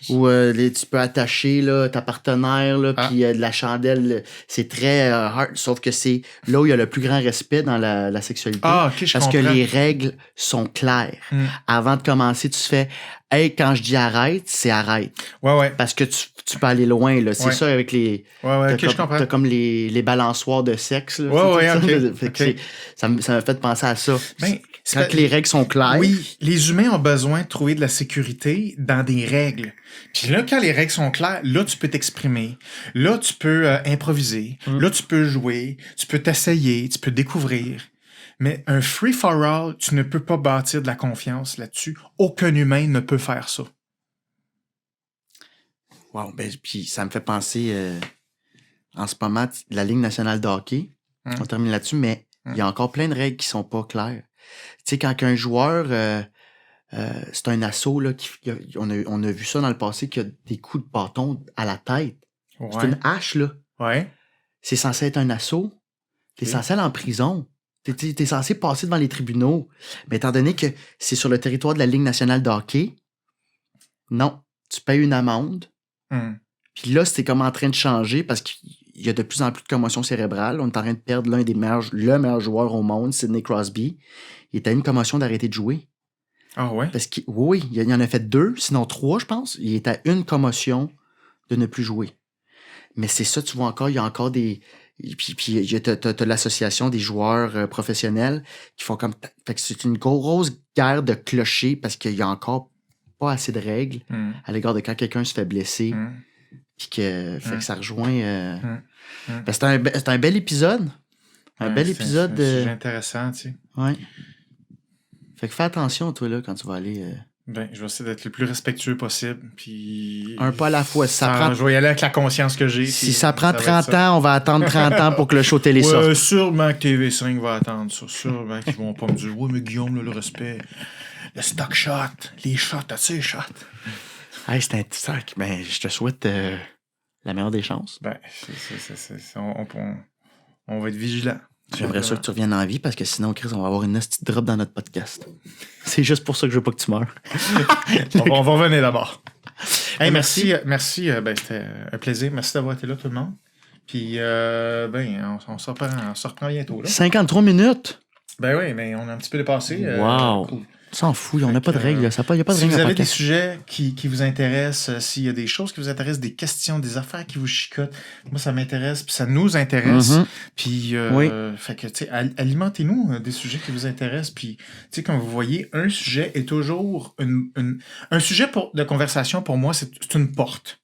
où tu peux attacher là, ta partenaire, là, Ah. puis de la chandelle. C'est très hard, sauf que c'est là où il y a le plus grand respect dans la sexualité. Ah, ok, je parce comprends. que les règles sont claires. Hmm. Avant de commencer, tu fais « Hey, quand je dis arrête, c'est arrête. Ouais. » Parce que tu peux aller loin. Là. C'est Ouais. ça avec les... Ouais, ok, T'as je comprends. t'as comme les balançoires de sexe. Là, Ouais, tu sais, ouais, ça. ok, Fait que ok. ça m'a fait penser à ça. Ben, c'est Quand pas- les règles sont claires, Oui, les humains ont besoin de trouver de la sécurité dans des règles. Puis là, quand les règles sont claires, là, tu peux t'exprimer. Là, tu peux improviser. Là, tu peux jouer. Tu peux t'essayer. Tu peux découvrir. Mais un free-for-all, tu ne peux pas bâtir de la confiance là-dessus. Aucun humain ne peut faire ça. wow, ben, puis ça me fait penser en ce moment, la Ligue nationale de hockey, on termine là-dessus, mais il y a encore plein de règles qui sont pas claires. Tu sais, quand un joueur, c'est un assaut, là, on a vu ça dans le passé, qu'il y a des coups de bâton à la tête. C'est une hache, là. Ouais. C'est censé être un assaut. T'es Ok. censé aller en prison. T'es censé passer devant les tribunaux. Mais étant donné que c'est sur le territoire de la Ligue nationale de hockey, non, tu payes une amende. Hmm. Puis là, c'était comme en train de changer parce qu'il y a de plus en plus de commotion cérébrale. On est en train de perdre le meilleur joueur au monde, Sidney Crosby. Il était à une commotion d'arrêter de jouer. Ah ouais? Parce que, oui, il en a fait 2, sinon 3, je pense. Il est à une commotion de ne plus jouer. Mais c'est ça, tu vois encore, il y a encore des... Puis t'as l'association des joueurs professionnels qui font comme... Fait que c'est une grosse guerre de clochers parce qu'il y a encore pas assez de règles Hmm. à l'égard de quand quelqu'un se fait blesser. Hmm. Puis que, fait que ça rejoint... Mm. Ben, c'est un bel épisode. Un Ouais, bel c'est épisode. un sujet intéressant, tu sais. Ouais. Fait que fais attention, toi, là, quand tu vas aller... Ben, je vais essayer d'être le plus respectueux possible. Puis... un pas à la fois. Si ça prend, Je vais y aller avec la conscience que j'ai. si puis ça prend va être 30 ça. ans, on va attendre 30 ans pour que le show télé sorte. Ouais, sûrement que TV5 va attendre ça. Sûrement qu'ils vont pas me dire « Ouais, mais Guillaume, là, le respect, le stock shot, les shots, as-tu les shots? » Hey, c'est un sac. Ben, je te souhaite la meilleure des chances. Ben, on va être vigilants. J'aimerais ça que tu reviennes en vie parce que sinon, Chris, on va avoir une hostie de drop dans notre podcast. C'est juste pour ça que je veux pas que tu meurs. On va revenir d'abord. Hey, merci. Ben, c'était un plaisir. Merci d'avoir été là, tout le monde. Puis, ben, on se reprend bientôt. Là. 53 minutes. Ben oui, mais on a un petit peu dépassé. Wow. Cool. S'en fout, on n'a pas de règles. Il n'y a pas de Si règles vous à avez des podcast. sujets qui vous intéressent, s'il y a des choses qui vous intéressent, des questions, des affaires qui vous chicotent, moi, ça m'intéresse, puis ça nous intéresse. Mhm. Puis, Oui. fait que, tu sais, alimentez-nous des sujets qui vous intéressent. Puis, tu sais, comme vous voyez, un sujet est toujours un sujet de conversation, pour moi, c'est une porte.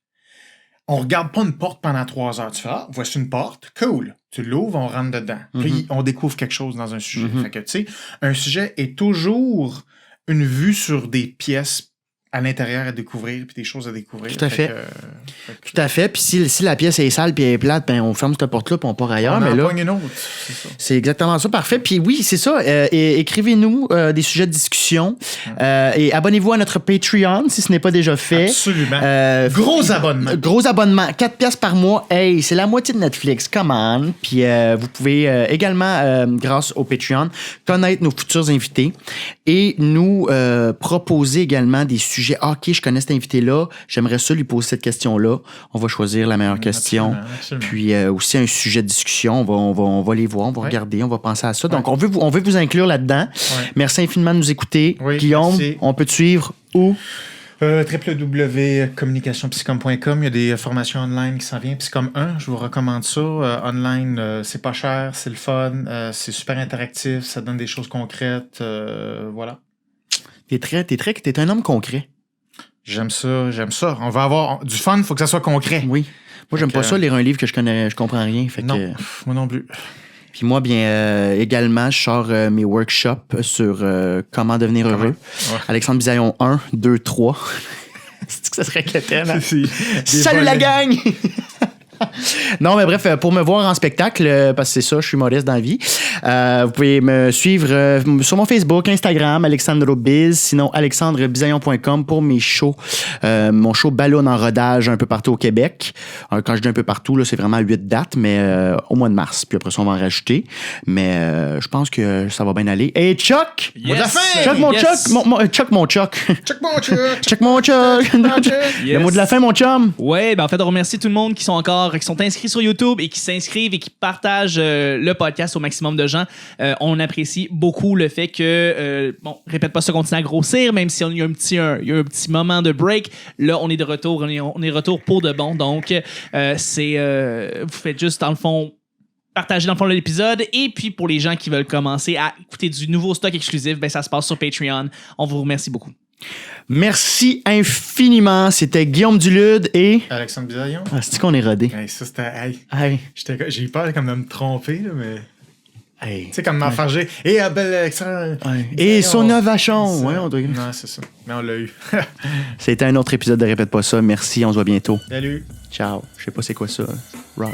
On regarde pas une porte pendant 3 heures. Tu fais, ah, voici une porte, cool. Tu l'ouvres, on rentre dedans. Puis, on découvre quelque chose dans un sujet. Mhm. Fait que, tu sais, un sujet est toujours une vue sur des pièces à l'intérieur à découvrir, puis des choses à découvrir. Tout à fait. Que, Tout à fait. Puis si la pièce est sale puis elle est plate, ben on ferme cette porte-là puis on part ailleurs. on Mais en là, pogne une autre, c'est ça. c'est exactement ça. Parfait. Puis oui, c'est ça. Écrivez-nous des sujets de discussion. Et abonnez-vous à notre Patreon si ce n'est pas déjà fait. Absolument. Gros Gros abonnement. abonnement. 4 piastres par mois. Hey, c'est la moitié de Netflix. Come on. Puis vous pouvez également, grâce au Patreon, connaître nos futurs invités et nous proposer également des sujets sujet. Ah, OK, je connais cet invité-là. J'aimerais ça lui poser cette question-là. On va choisir la meilleure question. Absolument. Puis aussi un sujet de discussion. On va les voir, on va regarder, on va penser à ça. Donc, on veut vous inclure là-dedans. Ouais. Merci infiniment de nous écouter. Oui, Guillaume, merci. on peut te suivre où? www.communicationpsychom.com. Il y a des formations online qui s'en viennent. Psychom 1, je vous recommande ça. Online, c'est pas cher, c'est le fun, c'est super interactif, ça donne des choses concrètes. Voilà. T'es un homme concret. J'aime ça. On va avoir du fun, il faut que ça soit concret. Oui. Moi, j'aime pas ça, lire un livre que je comprends rien. Fait Non, que... moi non plus. Puis moi, bien, également, je sors mes workshops sur comment devenir heureux. Ouais. Alexandre Bisaillon 1, 2, 3. C'est que ça serait quétaine, hein? Des Salut la volets. gang! Non, mais bref, pour me voir en spectacle, parce que c'est ça, je suis modeste dans la vie, vous pouvez me suivre sur mon Facebook, Instagram, Alexandre Biz, sinon alexandrebisaillon.com pour mes shows. Mon show ballonne en rodage un peu partout au Québec. Quand je dis un peu partout, là, c'est vraiment 8 dates, mais au mois de mars. Puis après ça, on va en rajouter. Mais je pense que ça va bien aller. Hey, Chuck! Yes. Mot de la fin! Chuck, mon Yes. Chuck! Chuck, mon Chuck! Check mon Chuck! Chuck, mon Chuck! Le Yes. mot de la fin, mon chum! Ouais, ben en fait, on remercie tout le monde qui sont inscrits sur YouTube et qui s'inscrivent et qui partagent le podcast au maximum de gens. On apprécie beaucoup le fait que, répète pas ça, continue à grossir, même si il y a un petit moment de break. Là, on est de retour, on est de retour pour de bon. Donc, vous faites juste, dans le fond, partager dans le fond de l'épisode. Et puis, pour les gens qui veulent commencer à écouter du nouveau stock exclusif, ben ça se passe sur Patreon. On vous remercie beaucoup. Merci infiniment. C'était Guillaume Dulude et... Alexandre Bisaillon. Ah, c'est-tu qu'on est rodé? Hey, ça, c'était... Hey, Hey. j'ai eu peur comme de me tromper, là, mais... Hey. Tu sais, comme m'enfarger. Et Abel Alexandre... Et Sonia Vachon. C'est ça. Ouais, on doit... Non, c'est ça. Mais on l'a eu. C'était un autre épisode de Répète pas ça. Merci, on se voit bientôt. Salut. Ciao. Je sais pas c'est quoi ça. Rock.